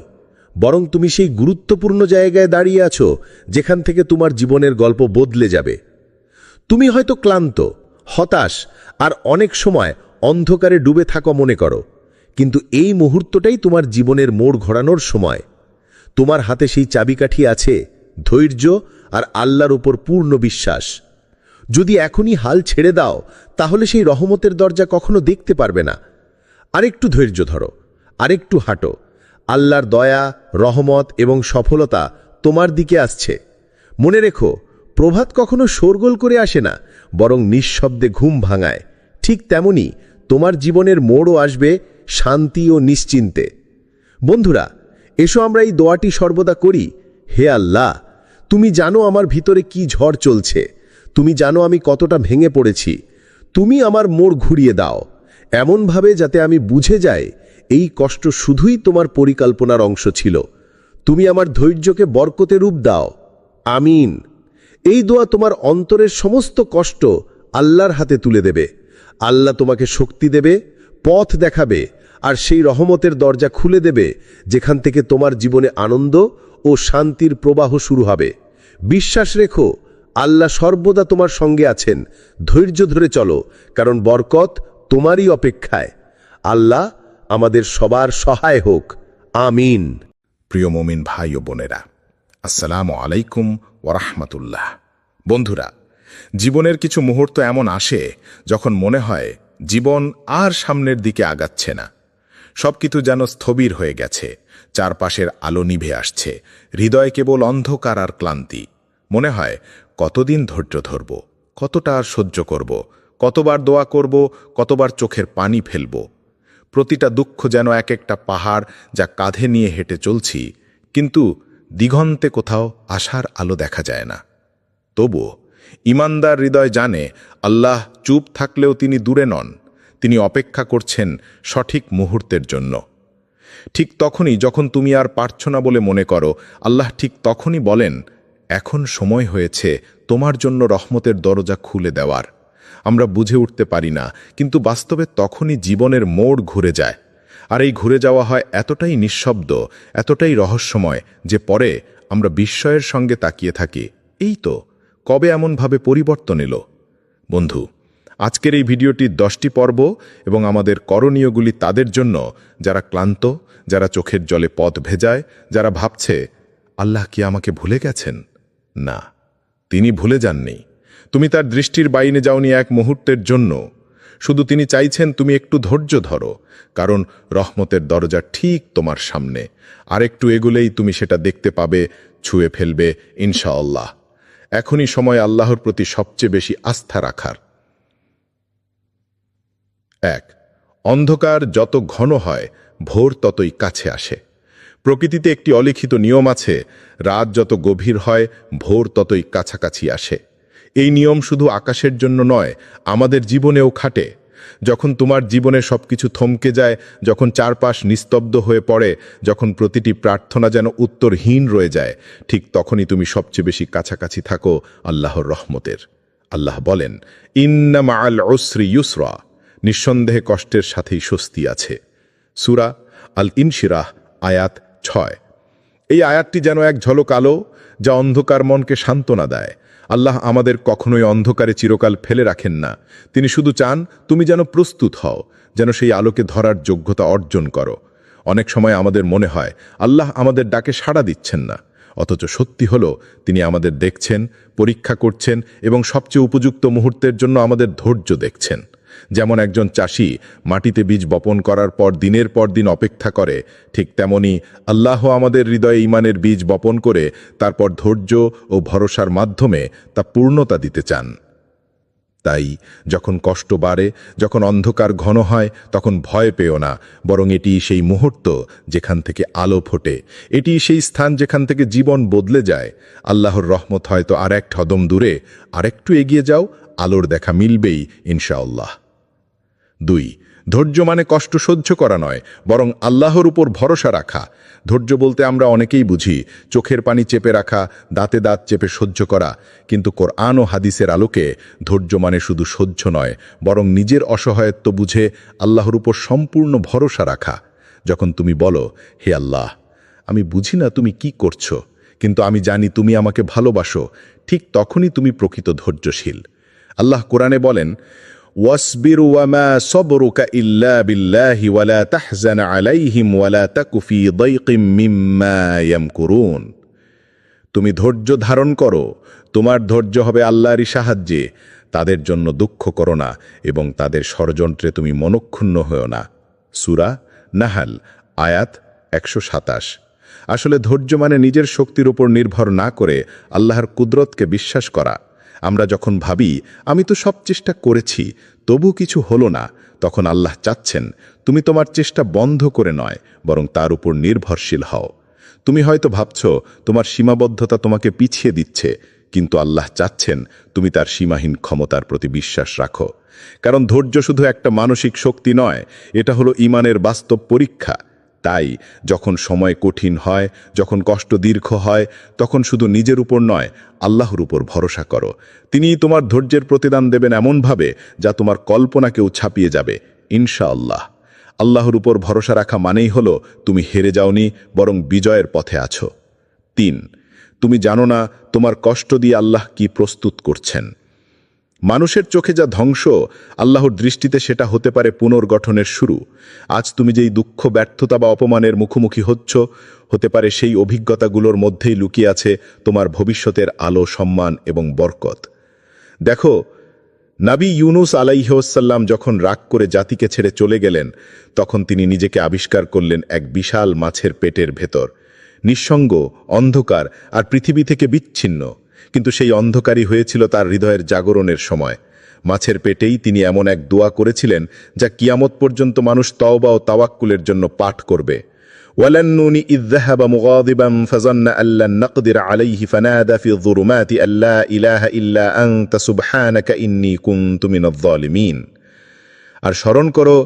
বরং তুমি সেই গুরুত্বপূর্ণ জায়গায় দাঁড়িয়ে আছো যেখান থেকে তোমার জীবনের গল্প বদলে যাবে। তুমি হয়তো ক্লান্ত, হতাশ আর অনেক সময় অন্ধকারে ডুবে থাকো মনে করো, কিন্তু এই মুহূর্তটাই তোমার জীবনের মোড় ঘোরানোর সময়। তোমার হাতে সেই চাবিকাঠি আছে, ধৈর্য আর আল্লাহর উপর পূর্ণ বিশ্বাস। যদি এখনই হাল ছেড়ে দাও, তাহলে সেই রহমতের দরজা কখনো দেখতে পারবে না। আরেকটু ধৈর্য ধরো, আরেকটু হাঁটো। আল্লাহর দয়া, রহমত এবং সফলতা তোমার দিকে আসছে। মনে রেখো, প্রভাত কখনো শোরগোল করে আসে না, বরং নিঃশব্দে ঘুম ভাঙায়। ঠিক তেমনি তোমার জীবনের মোড়ও আসবে শান্তি ও নিশ্চিন্তে। বন্ধুরা, এসো আমরা এই দোয়াটি সর্বদা করি। হে আল্লাহ, তুমি জানো আমার ভিতরে কি ঝড় চলছে, তুমি জানো আমি কতটা ভেঙে পড়েছি। তুমি আমার মোড় ঘুরিয়ে দাও, এমনভাবে যাতে আমি বুঝে যাই এই কষ্ট শুধুই তোমার পরিকল্পনার অংশ ছিল। তুমি আমার ধৈর্যকে বরকতে রূপ দাও। আমিন। এই দোয়া তোমার অন্তরের সমস্ত কষ্ট আল্লাহর হাতে তুলে দেবে। আল্লাহ তোমাকে শক্তি দেবে, পথ দেখাবে, আর সেই রহমতের দরজা খুলে দেবে যেখান থেকে তোমার জীবনে আনন্দ ও শান্তির প্রবাহ শুরু হবে। বিশ্বাস রেখো, আল্লাহ সর্বদা তোমার সঙ্গে আছেন। ধৈর্য ধরে চলো, কারণ বরকত তোমারই অপেক্ষায়। আল্লাহ আমাদের সবার সহায় হোক। আমিন। প্রিয় মুমিন ভাই ও বোনেরা, আসসালামু আলাইকুম ওরহমতুল্লাহ। বন্ধুরা, জীবনের কিছু মুহূর্ত এমন আসে যখন মনে হয় জীবন আর সামনের দিকে আগাচ্ছে না। সবকিছু যেন স্থবির হয়ে গেছে, চারপাশের আলো নিভে আসছে, হৃদয় কেবল অন্ধকার আর ক্লান্তি। মনে হয় কতদিন ধৈর্য ধরব, কতটা আর সহ্য করব, কতবার দোয়া করব, কতবার চোখের পানি ফেলব। প্রতিটা দুঃখ যেন এক একটা পাহাড় যা কাঁধে নিয়ে হেঁটে চলছি, কিন্তু দিগন্তে কোথাও আশার আলো দেখা যায় না। তবুও ইমানদার হৃদয় জানে, আল্লাহ চুপ থাকলেও তিনি দূরে নন, তিনি অপেক্ষা করছেন সঠিক মুহূর্তের জন্য। ঠিক তখনই যখন তুমি আর পারছ না বলে মনে করো, আল্লাহ ঠিক তখনই বলেন, এখন সময় হয়েছে তোমার জন্য রহমতের দরজা খুলে দেওয়ার। আমরা বুঝে উঠতে পারি না, কিন্তু বাস্তবে তখনই জীবনের মোড় ঘুরে যায়। আর এই ঘুরে যাওয়া হয় এতটাই নিঃশব্দ, এতটাই রহস্যময় যে পরে আমরা বিস্ময়ের সঙ্গে তাকিয়ে থাকি, এই তো কবে এমনভাবে পরিবর্তন এলো। বন্ধু, আজকের এই ভিডিওটির 10টি পর্ব এবং আমাদের করণীয়গুলি তাদের জন্য যারা ক্লান্ত, যারা চোখের জলে পথ ভেজায়, যারা ভাবছে আল্লাহ কি আমাকে ভুলে গেছেন। না, তিনি ভুলে যাননি। তুমি তার দৃষ্টির বাইরে যাওনি এক মুহূর্তের জন্য। শুধু তিনি চাইছেন তুমি একটু ধৈর্য ধরো, কারণ রহমতের দরজা ঠিক তোমার সামনে। আর একটু এগুলেই তুমি সেটা দেখতে পাবে, ছুঁয়ে ফেলবে ইনশাআল্লাহ। এখনই সময় আল্লাহর প্রতি সবচেয়ে বেশি আস্থা রাখার। 1. অন্ধকার যত ঘন হয়, ভোর ততই কাছে আসে। প্রকৃতিতে একটি অলিখিত নিয়ম আছে, রাত যত গভীর হয়, ভোর ততই কাছাকাছি আসে। এই নিয়ম শুধু আকাশের জন্য নয়, আমাদের জীবনেও খাটে। যখন তোমার জীবনে সবকিছু থমকে যায়, যখন চারপাশ নিস্তব্ধ হয়ে পড়ে, যখন প্রতিটি প্রার্থনা যেন উত্তরহীন রয়ে যায়, ঠিক তখনই তুমি সবচেয়ে বেশি কাছাকাছি থাকো আল্লাহর রহমতের। আল্লাহ বলেন, ইন্না মাআল উসরি ইউসরা, নিঃসন্দেহে কষ্টের সাথেই স্বস্তি আছে। সূরা আল ইনশিরাহ আয়াত 6। এই আয়াতটি যেন এক ঝলক আলো, যা অন্ধকার মনকে সান্ত্বনা দেয়। আল্লাহ আমাদের কখনোই অন্ধকারে চিরকাল ফেলে রাখেন না। তিনি শুধু চান তুমি যেন প্রস্তুত হও, যেন সেই আলোকে ধরার যোগ্যতা অর্জন করো। অনেক সময় আমাদের মনে হয় আল্লাহ আমাদের ডাকে সাড়া দিচ্ছেন না, অথচ সত্যি হলো তিনি আমাদের দেখছেন, পরীক্ষা করছেন এবং সবচেয়ে উপযুক্ত মুহূর্তের জন্য আমাদের ধৈর্য দেখছেন। যেমন একজন চাষি মাটিতে বীজ বপন করার পর দিনের পর দিন অপেক্ষা করে, ঠিক তেমনি আল্লাহ আমাদের হৃদয়ে ঈমানের বীজ বপন করে তারপর ধৈর্য ও ভরসার মাধ্যমে তা পূর্ণতা দিতে চান। তাই যখন কষ্ট বাড়ে, যখন অন্ধকার ঘন হয়, তখন ভয় পেও না, বরং এটি সেই মুহূর্ত যেখান থেকে আলো ফোটে। এটি সেই স্থান যেখান থেকে জীবন বদলে যায়। আল্লাহর রহমত হয়তো আর এক কদম দূরে, আরেকটু এগিয়ে যাও, আলোর দেখা মিলবেই ইনশাআল্লাহ। 2. ধৈর্য মানে কষ্ট সহ্য করা নয়, বরং আল্লাহর উপর ভরসা রাখা। ধৈর্য বলতে আমরা অনেকেই বুঝি চোখের পানি চেপে রাখা, দাঁতে দাঁত চেপে সহ্য করা, কিন্তু কোরআন ও হাদিসের আলোকে ধৈর্য মানে শুধু সহ্য নয়, বরং নিজের অসহায়ত্ব বুঝে আল্লাহর উপর সম্পূর্ণ ভরসা রাখা। যখন তুমি বলো, হে আল্লাহ, আমি বুঝি না তুমি কি করছো, কিন্তু আমি জানি তুমি আমাকে ভালোবাসো, ঠিক তখনই তুমি প্রকৃত ধৈর্যশীল। আল্লাহ কোরআনে বলেন, ওয়াসবির ওয়ামা সবরুকা ইল্লা বিল্লাহি ওয়ালা তাহজান আলাইহিম ওয়ালা তাকু ফি দাইকিম মিম্মা ইয়ামকুরুন। তুমি ধৈর্য ধারণ করো, তোমার ধৈর্য হবে আল্লাহরই সাহায্যে। তাদের জন্য দুঃখ করো না এবং তাদের ষড়যন্ত্রে তুমি মনক্ষুণ্ণ হও না। সূরা নাহাল আয়াত 127। আসলে ধৈর্য মানে নিজের শক্তির উপর নির্ভর না করে আল্লাহর কুদরতকে বিশ্বাস করা। আমরা যখন ভাবি আমি তো সব চেষ্টা করেছি তবু কিছু হলো না, তখন আল্লাহ চাচ্ছেন তুমি তোমার চেষ্টা বন্ধ করে নয় বরং তার উপর নির্ভরশীল হও। তুমি হয়তো ভাবছ তোমার সীমাবদ্ধতা তোমাকে পিছিয়ে দিচ্ছে, কিন্তু আল্লাহ চাচ্ছেন তুমি তার সীমাহীন ক্ষমতার প্রতি বিশ্বাস রাখো। কারণ ধৈর্য শুধু একটা মানসিক শক্তি নয়, এটা হলো ঈমানের বাস্তব পরীক্ষা। তাই যখন সময় কঠিন হয়, যখন কষ্ট দীর্ঘ হয়, তখন শুধু নিজের উপর নয় আল্লাহর উপর ভরসা করো। তিনিই তোমার ধৈর্যের প্রতিদান দেবেন এমনভাবে যা তোমার কল্পনাকেও ছাপিয়ে যাবে ইনশাআল্লাহ। আল্লাহর উপর ভরসা রাখা মানেই হলো তুমি হেরে যাওনি, বরং বিজয়ের পথে আছো। 3, তুমি জানো না তোমার কষ্ট দিয়ে আল্লাহ কি প্রস্তুত করছেন। মানুষের চোখে যা ধ্বংস, আল্লাহর দৃষ্টিতে সেটা হতে পারে পুনর্গঠনের শুরু। আজ তুমি যেই দুঃখ, ব্যর্থতা বা অপমানের মুখোমুখি হতে পারে সেই অভিজ্ঞতাগুলোর মধ্যেই লুকিয়ে আছে তোমার ভবিষ্যতের আলো, সম্মান এবং বরকত। দেখো, নবী ইউনুস আলাইহিসসালাম যখন রাগ করে জাতিকে ছেড়ে চলে গেলেন, তখন তিনি নিজেকে আবিষ্কার করলেন এক বিশাল মাছের পেটের ভেতর, নিঃসঙ্গ, অন্ধকার আর পৃথিবী থেকে বিচ্ছিন্ন। কিন্তু সেই অন্ধকারই হয়েছিল তার হৃদয়ের জাগরণের সময়। মাছের পেটেই তিনি এমন এক দোয়া করেছিলেন যা কিয়ামত পর্যন্ত মানুষ তওবা ও তাওয়াক্কুলের জন্য পাঠ করবে। ওয়ালান্নুনি ইয যাহাবা মুগাদিবান ফাযান্না আল্লান নাকদির আলাইহি ফানাদা ফি যুরুমাতি আল্লা ইলাহা ইল্লা আনতা সুবহানাকা ইন্নী কুনতু মিনাজ জালিমিন। আর স্মরণ করো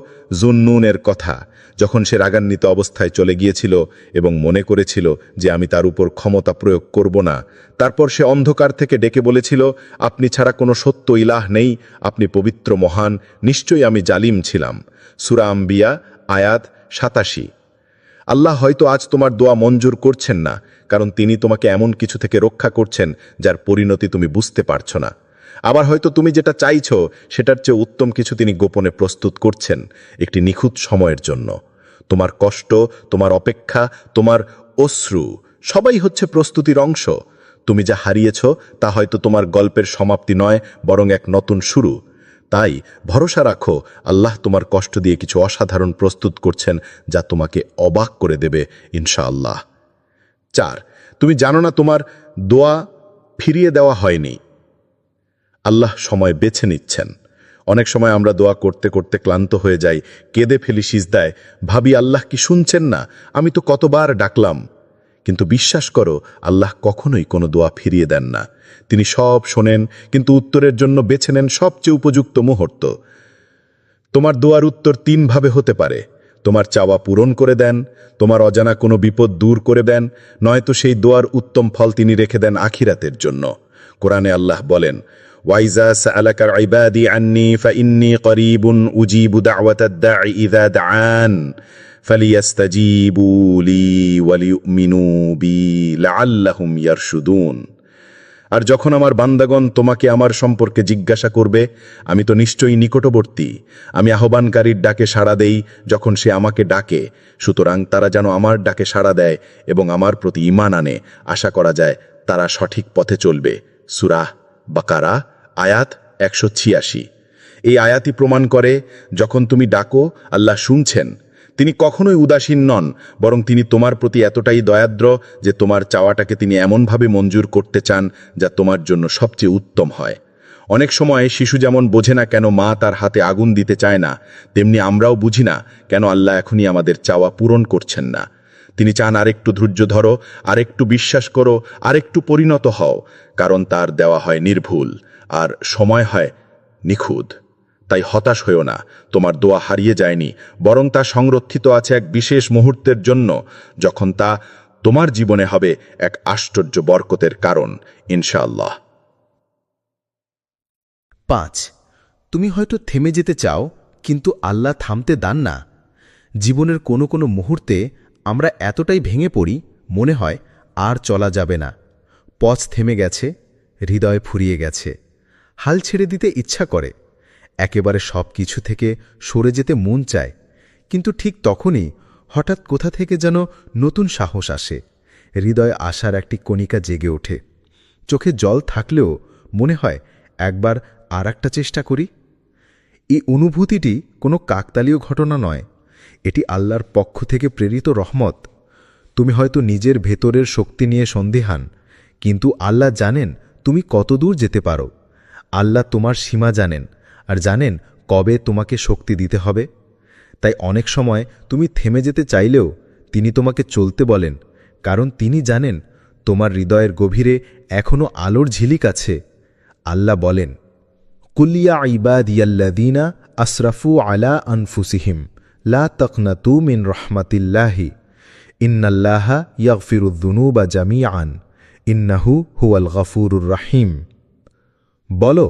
জুন্নুনের কথা, যখন সে রাগান্বিত অবস্থায় চলে গিয়েছিল এবং মনে করেছিল যে আমি তার উপর ক্ষমতা প্রয়োগ করব না। তারপর সে অন্ধকার থেকে ডেকে বলেছিল, আপনি ছাড়া কোনো সত্য ইলাহ নেই, আপনি পবিত্র, মহান, নিশ্চয়ই আমি জালিম ছিলাম। সূরা আম্বিয়া আয়াত 87। আল্লাহ হয়তো আজ তোমার দোয়া মঞ্জুর করছেন না, কারণ তিনি তোমাকে এমন কিছু থেকে রক্ষা করছেন যার পরিণতি তুমি বুঝতে পারছো না। আবার হয়তো তুমি যেটা চাইছো সেটার চেয়ে উত্তম কিছু তিনি গোপনে প্রস্তুত করছেন একটি নিখুঁত সময়ের জন্য। তোমার কষ্ট, তোমার অপেক্ষা, তোমার অশ্রু সবাই হচ্ছে প্রস্তুতির অংশ। তুমি যা হারিয়েছ তা হয়তো তোমার গল্পের সমাপ্তি নয়, বরং এক নতুন শুরু। তাই ভরসা রাখো, আল্লাহ তোমার কষ্ট দিয়ে কিছু অসাধারণ প্রস্তুত করছেন যা তোমাকে অবাক করে দেবে ইনশাআল্লাহ। 4, তুমি জানো না তোমার দোয়া ফিরিয়ে দেওয়া হয়নি। আল্লাহ সময় বেছে নিচ্ছেন। অনেক সময় আমরা দোয়া করতে করতে ক্লান্ত হয়ে যাই, কেঁদে ফেলি সিজদায়, ভাবি আল্লাহ কি শুনছেন না, আমি তো কতবার ডাকলাম। কিন্তু বিশ্বাস করো, আল্লাহ কখনোই কোনো দোয়া ফিরিয়ে দেন না। তিনি সব শোনেন, কিন্তু উত্তরের জন্য বেছে নেন সবচেয়ে উপযুক্ত মুহূর্ত। তোমার দোয়ার উত্তর 3 ভাবে হতে পারে। তোমার চাওয়া পূরণ করে দেন, তোমার অজানা কোনো বিপদ দূর করে দেন, নয়তো সেই দোয়ার উত্তম ফল তিনি রেখে দেন আখিরাতের জন্য। কোরআনে আল্লাহ বলেন, وَإِذَا سَأَلَكَ عِبَادِي عَنِّي فَإِنِّي قَرِيبٌ أُجِيبُ دَعْوَةَ الدَّاعِ إِذَا دَعَانِ فَلْيَسْتَجِيبُوا لِي وَلْيُؤْمِنُوا بِي لَعَلَّهُمْ يَرْشُدُونَ। আর যখন আমার বান্দাগণ তোমাকে আমার সম্পর্কে জিজ্ঞাসা করবে, আমি তো নিশ্চয়ই নিকটবর্তী, আমি আহ্বানকারীর ডাকে সাড়া দেই যখন সে আমাকে ডাকে। সুতরাং তারা যেন আমার ডাকে সাড়া দেয় এবং আমার প্রতি ঈমান আনে, আশা করা যায় তারা সঠিক পথে চলবে। সূরা বাকারা আয়াত 186। এই আয়াতই প্রমাণ করে যখন তুমি ডাকো আল্লাহ শুনছেন। তিনি কখনোই উদাসীন নন, বরং তিনি তোমার প্রতি এতটাই দয়াদ্র যে তোমার চাওয়াটাকে তিনি এমনভাবে মঞ্জুর করতে চান যা তোমার জন্য সবচেয়ে উত্তম হয়। অনেক সময় শিশু যেমন বোঝে না কেন মা তার হাতে আগুন দিতে চায় না, তেমনি আমরাও বুঝি না কেন আল্লাহ এখনই আমাদের চাওয়া পূরণ করছেন না। তিনি চান আরেকটু ধৈর্য ধরো, আরেকটু বিশ্বাস করো, আরেকটু পরিণত হও, কারণ তার দেওয়া হয় নির্ভুল আর সময় হয় নিখুঁত। তাই হতাশ হইও না, তোমার দোয়া হারিয়ে যায়নি, বরং তা সংরক্ষিত আছে এক বিশেষ মুহূর্তের জন্য, যখন তা তোমার জীবনে হবে এক আশ্চর্য বরকতের কারণ ইনশাআল্লাহ। 5, তুমি হয়তো থেমে যেতে চাও, কিন্তু আল্লাহ থামতে দেন না। জীবনের কোনো কোনো মুহূর্তে আমরা এতটাই ভেঙে পড়ি, মনে হয় আর চলা যাবে না। পথ থেমে গেছে, হৃদয় ফুরিয়ে গেছে, হাল ছেড়ে দিতে ইচ্ছা করে, একেবারে সব কিছু থেকে সরে যেতে মন চায়। কিন্তু ঠিক তখনই হঠাৎ কোথা থেকে যেন নতুন সাহস আসে, হৃদয়ে আশার একটি কণিকা জেগে ওঠে। চোখে জল থাকলেও মনে হয় একবার আর একটা চেষ্টা করি। এই অনুভূতিটি কোনো কাকতালীয় ঘটনা নয়, এটি আল্লাহর পক্ষ থেকে প্রেরিত রহমত। তুমি হয়তো নিজের ভেতরের শক্তি নিয়ে সন্দিহান, কিন্তু আল্লাহ জানেন তুমি কতদূর যেতে পারো। আল্লাহ তোমার সীমা জানেন, আর জানেন কবে তোমাকে শক্তি দিতে হবে। তাই অনেক সময় তুমি থেমে যেতে চাইলেও তিনি তোমাকে চলতে বলেন, কারণ তিনি জানেন তোমার হৃদয়ের গভীরে এখনও আলোর ঝিলিক আছে। আল্লাহ বলেন, কুলিয়া ইবাদিয়াল্লাযীনা আসরাফু আলা আনফুসিহিম লা তাকনাতু মিন রাহমাতিল্লাহি ইন্নাল্লাহা ইয়াগফিরুয-যুনুবা জামিআন ইন্নাহু হুয়াল গফুরুর রাহিম। বলো,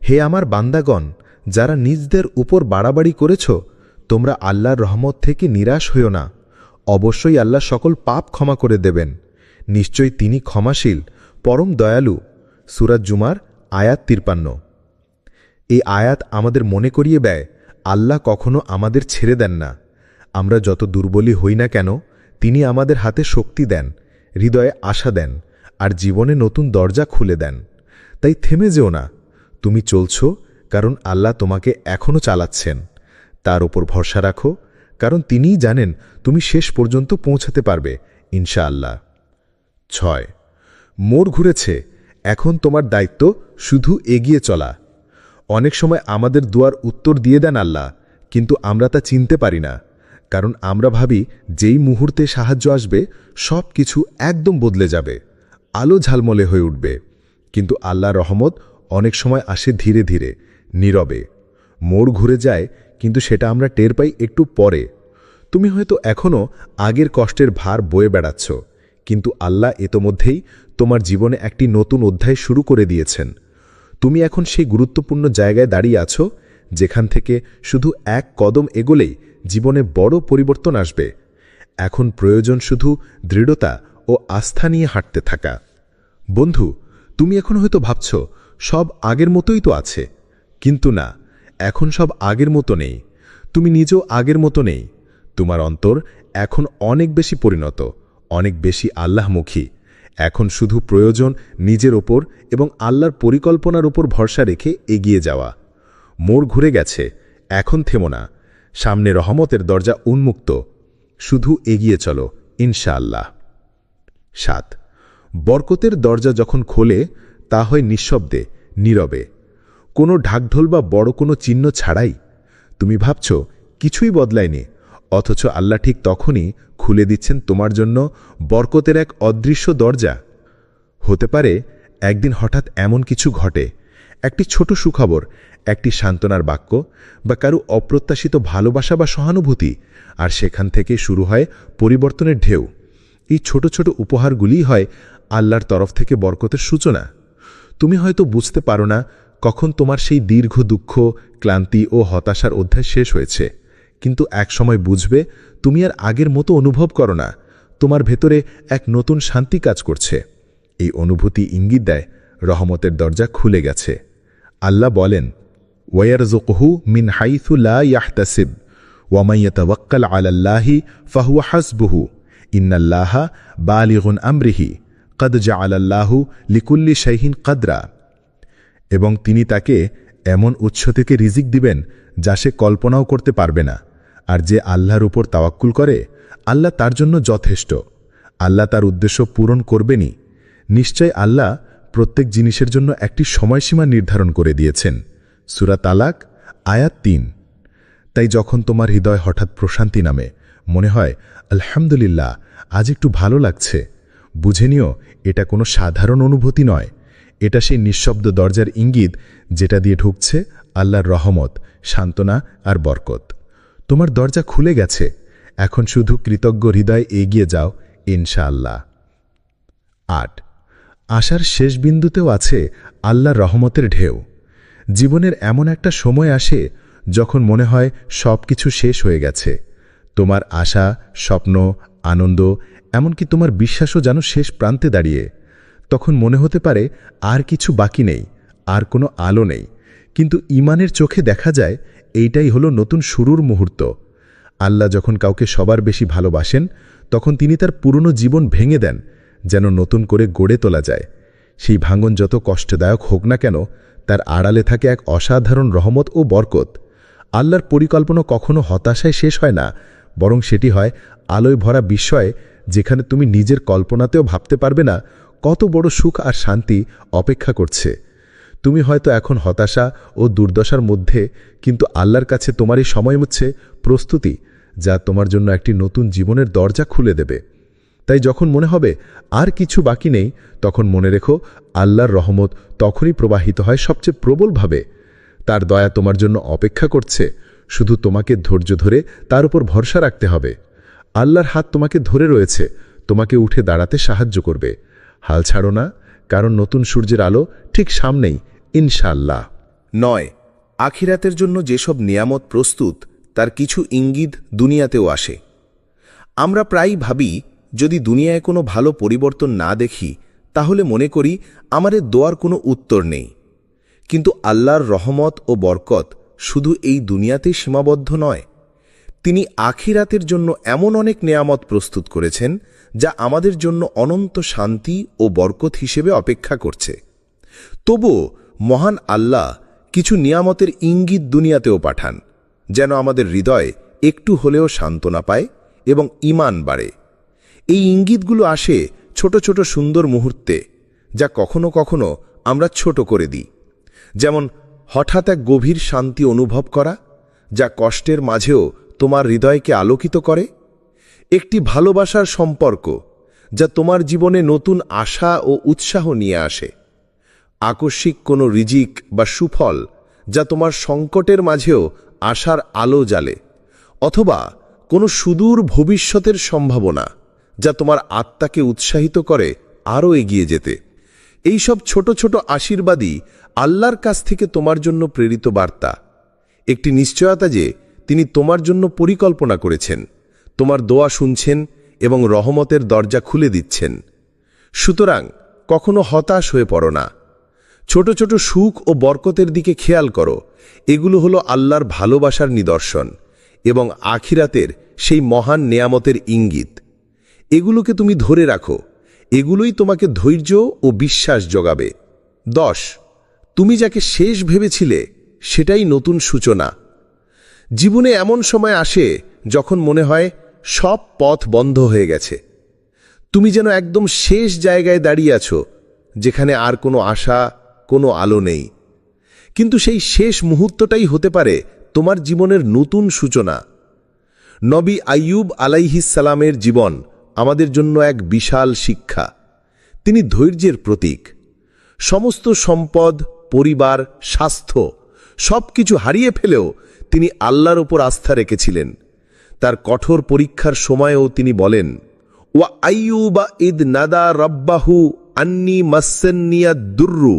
হে আমার বান্দাগণ, যারা নিজদের উপর বাড়াবাড়ি করেছ, তোমরা আল্লাহর রহমত থেকে নিরাশ হইও না। অবশ্যই আল্লাহ সকল পাপ ক্ষমা করে দেবেন। নিশ্চয়ই তিনি ক্ষমাশীল, পরম দয়ালু। সূরা জুমার আয়াত 53। এই আয়াত আমাদের মনে করিয়ে দেয় আল্লাহ কখনো আমাদের ছেড়ে দেন না। আমরা যত দুর্বলই হই না কেন, তিনি আমাদের হাতে শক্তি দেন, হৃদয়ে আশা দেন, আর জীবনে নতুন দরজা খুলে দেন। তাই থেমে যেও না। তুমি চলছ কারণ আল্লাহ তোমাকে এখনও চালাচ্ছেন। তার ওপর ভরসা রাখো, কারণ তিনিই জানেন তুমি শেষ পর্যন্ত পৌঁছাতে পারবে ইনশাআল্লাহ। 6. মোড় ঘুরেছে, এখন তোমার দায়িত্ব শুধু এগিয়ে চলা। অনেক সময় আমাদের দুয়ার উত্তর দিয়ে দেন আল্লাহ, কিন্তু আমরা তা চিনতে পারি না, কারণ আমরা ভাবি যেই মুহূর্তে সাহায্য আসবে সব কিছু একদম বদলে যাবে, আলো ঝালমলে হয়ে উঠবে। কিন্তু আল্লাহর রহমত অনেক সময় আসে ধীরে ধীরে, নীরবে। মোড় ঘুরে যায়, কিন্তু সেটা আমরা টের পাই একটু পরে। তুমি হয়তো এখনও আগের কষ্টের ভার বয়ে বেড়াচ্ছ, কিন্তু আল্লাহ ইতোমধ্যেই তোমার জীবনে একটি নতুন অধ্যায় শুরু করে দিয়েছেন। তুমি এখন সেই গুরুত্বপূর্ণ জায়গায় দাঁড়িয়ে আছো, যেখান থেকে শুধু এক কদম এগোলেই জীবনে বড় পরিবর্তন আসবে। এখন প্রয়োজন শুধু দৃঢ়তা ও আস্থা নিয়ে হাঁটতে থাকা। বন্ধু, তুমি এখন হয়তো ভাবছ সব আগের মতোই তো আছে, কিন্তু না, এখন সব আগের মতো নেই। তুমি নিজেও আগের মতো নেই। তোমার অন্তর এখন অনেক বেশি পরিণত, অনেক বেশি আল্লাহমুখী। এখন শুধু প্রয়োজন নিজের ওপর এবং আল্লাহর পরিকল্পনার উপর ভরসা রেখে এগিয়ে যাওয়া। মোড় ঘুরে গেছে, এখন থেমো না। সামনে রহমতের দরজা উন্মুক্ত, শুধু এগিয়ে চলো ইনশাআল্লাহ। 7. বরকতের দরজা যখন খোলে, তা হয় নিঃশব্দে, নীরবে, কোনো ঢাকঢোল বা বড় কোনো চিহ্ন ছাড়াই। তুমি ভাবছ কিছুই বদলায়নি, অথচ আল্লাহ ঠিক তখনই খুলে দিচ্ছেন তোমার জন্য বরকতের এক অদৃশ্য দরজা। হতে পারে একদিন হঠাৎ এমন কিছু ঘটে, একটি ছোট সুখবর, একটি সান্ত্বনার বাক্য, বা কারো অপ্রত্যাশিত ভালোবাসা বা সহানুভূতি, আর সেখান থেকে শুরু হয় পরিবর্তনের ঢেউ। এই ছোট ছোট উপহারগুলিই হয় আল্লাহর তরফ থেকে বরকতের সূচনা। তুমি হয়তো বুঝতে পারো না কখন তোমার সেই দীর্ঘ দুঃখ, ক্লান্তি ও হতাশার অধ্যায় শেষ হয়েছে, কিন্তু একসময় বুঝবে তুমি আর আগের মতো অনুভব করো না। তোমার ভেতরে এক নতুন শান্তি কাজ করছে। এই অনুভূতি ইঙ্গিত দেয় রহমতের দরজা খুলে গেছে। আল্লাহ বলেন, ওয়ারযুকহু মিন হাইথু লা ইয়াহতাসিব ওয়া মান ইয়াতাওয়াক্কাল আলাল্লাহি ফাহুয়া হাসবুহু ইন্নাল্লাহা বালিগুন আমরিহি কদ জাআলাল্লাহু লিকুল্লি শাইইন কদরা। এবং তিনি তাকে এমন উৎস থেকে রিজিক দিবেন যা সে কল্পনাও করতে পারবে না। আর যে আল্লাহর উপর তাওয়াক্কুল করে, আল্লাহ তার জন্য যথেষ্ট। আল্লাহ তার উদ্দেশ্য পূরণ করবেনই। নিশ্চয় আল্লাহ প্রত্যেক জিনিসের জন্য একটি সময়সীমা নির্ধারণ করে দিয়েছেন। সূরা তালাক আয়াত 3। তাই যখন তোমার হৃদয় হঠাৎ প্রশান্তি নামে, মনে হয় আলহামদুলিল্লাহ আজ একটু ভালো লাগছে, বুঝে নিও এটা কোনো সাধারণ অনুভূতি নয়। এটা সেই নিঃশব্দ দরজার ইঙ্গিত যেটা দিয়ে ঢুকছে আল্লাহর রহমত, সান্ত্বনা আর বরকত। তোমার দরজা খুলে গেছে, এখন শুধু কৃতজ্ঞ হৃদয়ে এগিয়ে যাও ইনশাআল্লাহ। 8. আশার শেষ বিন্দুতেও আছে আল্লাহর রহমতের ঢেউ। জীবনের এমন একটা সময় আসে যখন মনে হয় সব কিছু শেষ হয়ে গেছে। তোমার আশা, স্বপ্ন, আনন্দ, এমনকি তোমার বিশ্বাসও যেন শেষ প্রান্তে দাঁড়িয়ে। তখন মনে হতে পারে আর কিছু বাকি নেই, আর কোনো আলো নেই। কিন্তু ঈমানের চোখে দেখা যায় এইটাই হলো নতুন শুরুর মুহূর্ত। আল্লাহ যখন কাউকে সবার বেশি ভালোবাসেন, তখন তিনি তার পুরনো জীবন ভেঙে দেন, যেন নতুন করে গড়ে তোলা যায়। সেই ভাঙন যত কষ্টদায়ক হোক না কেন, তার আড়ালে থাকে এক অসাধারণ রহমত ও বরকত। আল্লাহর পরিকল্পনা কখনো হতাশায় শেষ হয় না, বরং সেটি হয় আলোয় ভরা বিস্ময়, যেখানে তুমি নিজের কল্পনাতেও ভাবতে পারবে না কত বড় সুখ আর শান্তি অপেক্ষা করছে। তুমি হয়তো এখন হতাশা ও দুর্দশার মধ্যে, কিন্তু আল্লাহর কাছে তোমার এই সময় হচ্ছে প্রস্তুতি, যা তোমার জন্য একটি নতুন জীবনের দরজা খুলে দেবে। তাই যখন মনে হবে আর কিছু বাকি নেই, তখন মনে রেখো আল্লাহর রহমত তখনই প্রবাহিত হয় সবচেয়ে প্রবলভাবে। তার দয়া তোমার জন্য অপেক্ষা করছে, শুধু তোমাকে ধৈর্য ধরে তার উপর ভরসা রাখতে হবে। আল্লাহর হাত তোমাকে ধরে রয়েছে, তোমাকে উঠে দাঁড়াতে সাহায্য করবে। হাল ছাড়ো না, কারণ নতুন সূর্যের আলো ঠিক সামনেই, ইনশাআল্লাহ। 9, আখিরাতের জন্য যেসব নিয়ামত প্রস্তুত তার কিছু ইঙ্গিত দুনিয়াতেও আসে। আমরা প্রায়ই ভাবি, যদি দুনিয়ায় কোনো ভালো পরিবর্তন না দেখি তাহলে মনে করি আমাদের দোয়ার কোনো উত্তর নেই। কিন্তু আল্লাহর রহমত ও বরকত শুধু এই দুনিয়াতেই সীমাবদ্ধ নয়, তিনি আখিরাতের জন্য এমন অনেক নেয়ামত প্রস্তুত করেছেন যা আমাদের জন্য অনন্ত শান্তি ও বরকত হিসেবে অপেক্ষা করছে। তবুও মহান আল্লাহ কিছু নিয়ামতের ইঙ্গিত দুনিয়াতেও পাঠান, যেন আমাদের হৃদয় একটু হলেও সান্ত্বনা পায় এবং ঈমান বাড়ে। এই ইঙ্গিতগুলো আসে ছোট ছোট সুন্দর মুহূর্তে, যা কখনো কখনো আমরা ছোট করে দিই। যেমন হঠাৎ এক গভীর শান্তি অনুভব করা, যা কষ্টের মাঝেও তোমার হৃদয়কে আলোকিত করে। একটি ভালোবাসার সম্পর্ক, যা তোমার জীবনে নতুন আশা ও উৎসাহ নিয়ে আসে। আকস্মিক কোনো রিজিক বা সুফল, যা তোমার সংকটের মাঝেও আশার আলো জ্বালে। অথবা কোনো সুদূর ভবিষ্যতের সম্ভাবনা, যা তোমার আত্মাকে উৎসাহিত করে আরও এগিয়ে যেতে। এই সব ছোট ছোট আশীর্বাদই আল্লাহর কাছ থেকে তোমার জন্য প্রেরিত বার্তা, একটি নিশ্চয়তা যে তিনি তোমার জন্য পরিকল্পনা করেছেন, তোমার দোয়া শুনছেন এবং রহমতের দরজা খুলে দিচ্ছেন। সুতরাং কখনো হতাশ হয়ে পড়ো না। ছোট ছোট সুখ ও বরকতের দিকে খেয়াল করো, এগুলো হলো আল্লাহর ভালোবাসার নিদর্শন এবং আখিরাতের সেই মহান নেয়ামতের ইঙ্গিত। এগুলোকে তুমি ধরে রাখো, এগুলোই তোমাকে ধৈর্য ও বিশ্বাস জোগাবে। 10, তুমি যাকে শেষ ভেবেছিলে সেটাই নতুন সূচনা। জীবনে এমন সময় আসে যখন মনে হয় সব পথ বন্ধ হয়ে গেছে, তুমি যেন একদম শেষ জায়গায় দাঁড়িয়ে আছো, যেখানে আর কোনো আশা, কোনো আলো নেই। কিন্তু সেই শেষ মুহূর্তটাই হতে পারে তোমার জীবনের নতুন সূচনা। নবী আইয়ুব আলাইহিস সালামের জীবন আমাদের জন্য এক বিশাল শিক্ষা। তিনি ধৈর্যের প্রতীক। সমস্ত সম্পদ, পরিবার, স্বাস্থ্য সবকিছু হারিয়ে ফেলেও তিনি আল্লাহর উপর আস্থা রেখেছিলেন। তার কঠোর পরীক্ষার সময়েও তিনি বলেন, ওয়া আইয়ুবা ইদ নাদা রব্বাহু আন্নি মাসসান্নিয়াদ দুররু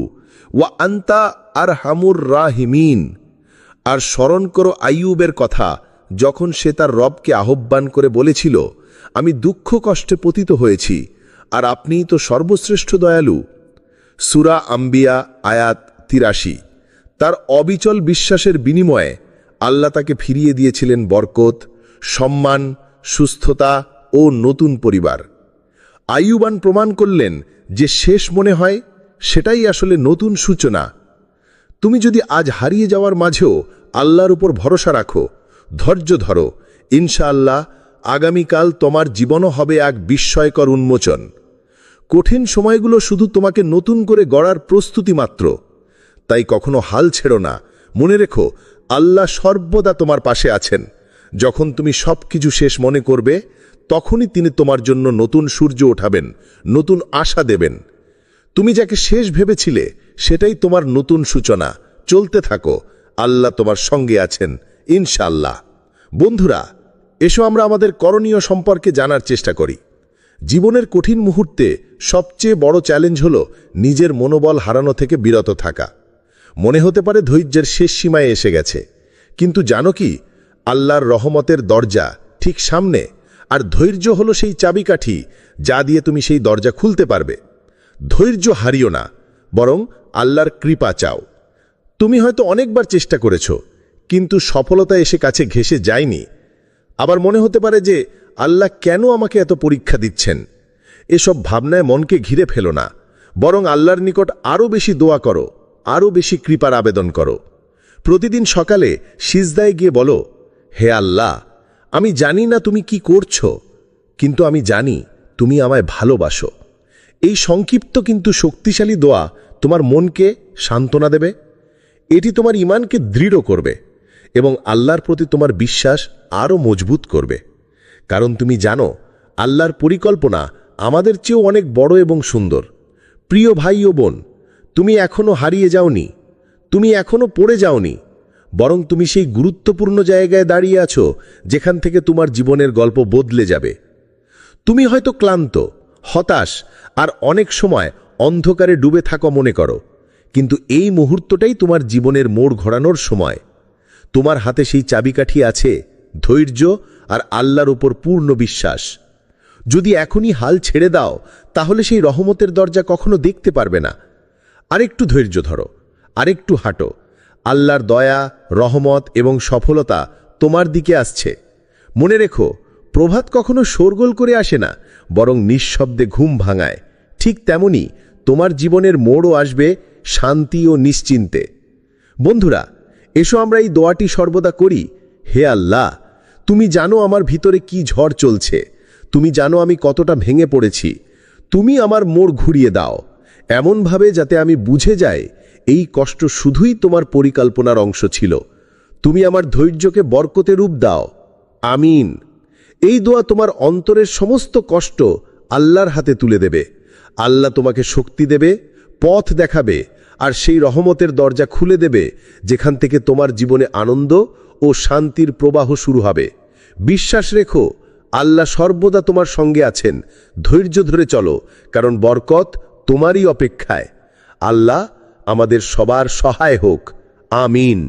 ওয়া আনতা আরহামুর রাহিমিন। আর স্মরণ করো আইয়ুবের কথা, যখন সে তার রবকে আহ্বান করে বলেছিল, আমি দুঃখ কষ্টে পতিত হয়েছি, আর আপনিই তো সর্বশ্রেষ্ঠ দয়ালু। সূরা আম্বিয়া আয়াত 83। তার অবিচল বিশ্বাসের বিনিময়ে আল্লাহ তাকে ফিরিয়ে দিয়েছিলেন বরকত, সম্মান, সুস্থতা ও নতুন পরিবার। আইয়ুবান প্রমাণ করলেন যে শেষ মনে হয় সেটাই আসলে নতুন সূচনা। তুমি যদি আজ হারিয়ে যাওয়ার মাঝেও আল্লাহর উপর ভরসা রাখো, ধৈর্য ধরো, ইনশাআল্লাহ আগামীকাল তোমার জীবনও হবে এক বিস্ময়কর উন্মোচন। কঠিন সময়গুলো শুধু তোমাকে নতুন করে গড়ার প্রস্তুতি মাত্র। তাই কখনো হাল ছেড়ো না। মনে রেখো, আল্লাহ সর্বদা তোমার পাশে আছেন। যখন তুমি সবকিছু শেষ মনে করবে, তখনই তিনি তোমার জন্য নতুন সূর্য ওঠাবেন, নতুন আশা দেবেন। তুমি যাকে শেষ ভেবেছিলে সেটাই তোমার নতুন সূচনা। চলতে থাকো, আল্লাহ তোমার সঙ্গে আছেন, ইনশাআল্লাহ। বন্ধুরা, এসো আমরা আমাদের করণীয় সম্পর্কে জানার চেষ্টা করি। জীবনের কঠিন মুহূর্তে সবচেয়ে বড় চ্যালেঞ্জ হল নিজের মনোবল হারানো থেকে বিরত থাকা। মনে হতে পারে ধৈর্যের শেষ সীমায় এসে গেছে, কিন্তু জানো কি, আল্লাহর রহমতের দরজা ঠিক সামনে, আর ধৈর্য হলো সেই চাবিকাঠি যা দিয়ে তুমি সেই দরজা খুলতে পারবে। ধৈর্য হারিও না, বরং আল্লাহর কৃপা চাও। তুমি হয়তো অনেকবার চেষ্টা করেছ, কিন্তু সফলতা এসে কাছে ঘেঁষে যায়নি। আবার মনে হতে পারে যে আল্লাহ কেন আমাকে এত পরীক্ষা দিচ্ছেন। এসব ভাবনায় মনকে ঘিরে ফেলো না, বরং আল্লাহর নিকট আরও বেশি দোয়া করো, আরও বেশি কৃপার আবেদন করো। প্রতিদিন সকালে সিজদায় গিয়ে বলো, হে আল্লাহ, আমি জানি না তুমি কি করছো, কিন্তু আমি জানি তুমি আমায় ভালোবাসো। এই সংক্ষিপ্ত কিন্তু শক্তিশালী দোয়া তোমার মনকে সান্ত্বনা দেবে, এটি তোমার ঈমানকে দৃঢ় করবে এবং আল্লাহর প্রতি তোমার বিশ্বাস আরও মজবুত করবে। কারণ তুমি জানো আল্লাহর পরিকল্পনা আমাদের চেয়েও অনেক বড় এবং সুন্দর। প্রিয় ভাই ও বোন, তুমি এখনো হারিয়ে যাওনি, তুমি এখনো পড়ে যাওনি, বরং তুমি সেই গুরুত্বপূর্ণ জায়গায় দাঁড়িয়ে আছো যেখান থেকে তোমার জীবনের গল্প বদলে যাবে। তুমি হয়তো ক্লান্ত, হতাশ আর অনেক সময় অন্ধকারে ডুবে থাকো মনে করো, কিন্তু এই মুহূর্তটাই তোমার জীবনের মোড় ঘোরানোর সময়। তোমার হাতে সেই চাবিকাঠি আছে, ধৈর্য আর আল্লাহর উপর পূর্ণ বিশ্বাস। যদি এখনই হাল ছেড়ে দাও তাহলে সেই রহমতের দরজা কখনো দেখতে পারবে না। আরেকটু ধৈর্য ধরো, আরেকটু হাঁটো, আল্লাহর দয়া, রহমত এবং সফলতা তোমার দিকে আসছে। মনে রেখো, প্রভাত কখনো শোরগোল করে আসে না, বরং নিঃশব্দে ঘুম ভাঙায়। ঠিক তেমনি তোমার জীবনের মোড়ও আসবে শান্তি ও নিশ্চিন্তে। বন্ধুরা, এসো আমরা এই দোয়াটি সর্বদা করি। হে আল্লাহ, তুমি জানো আমার ভিতরে কি ঝড় চলছে, তুমি জানো আমি কতটা ভেঙে পড়েছি। তুমি আমার মোড় ঘুরিয়ে দাও, এমনভাবে যাতে আমি বুঝে যাই এই কষ্ট শুধুই তোমার পরিকল্পনার অংশ ছিল। তুমি আমার ধৈর্যকে বরকতে রূপ দাও। আমিন। এই দোয়া তোমার অন্তরের সমস্ত কষ্ট আল্লাহর হাতে তুলে দেবে। আল্লাহ তোমাকে শক্তি দেবে, পথ দেখাবে আর সেই রহমতের দরজা খুলে দেবে যেখান থেকে তোমার জীবনে আনন্দ ও শান্তির প্রবাহ শুরু হবে। বিশ্বাস রেখো, আল্লাহ সর্বদা তোমার সঙ্গে আছেন। ধৈর্য ধরে চলো, কারণ বরকত তোমারই অপেক্ষায়। আল্লাহ আমাদের সবার সহায় হোক। আমিন।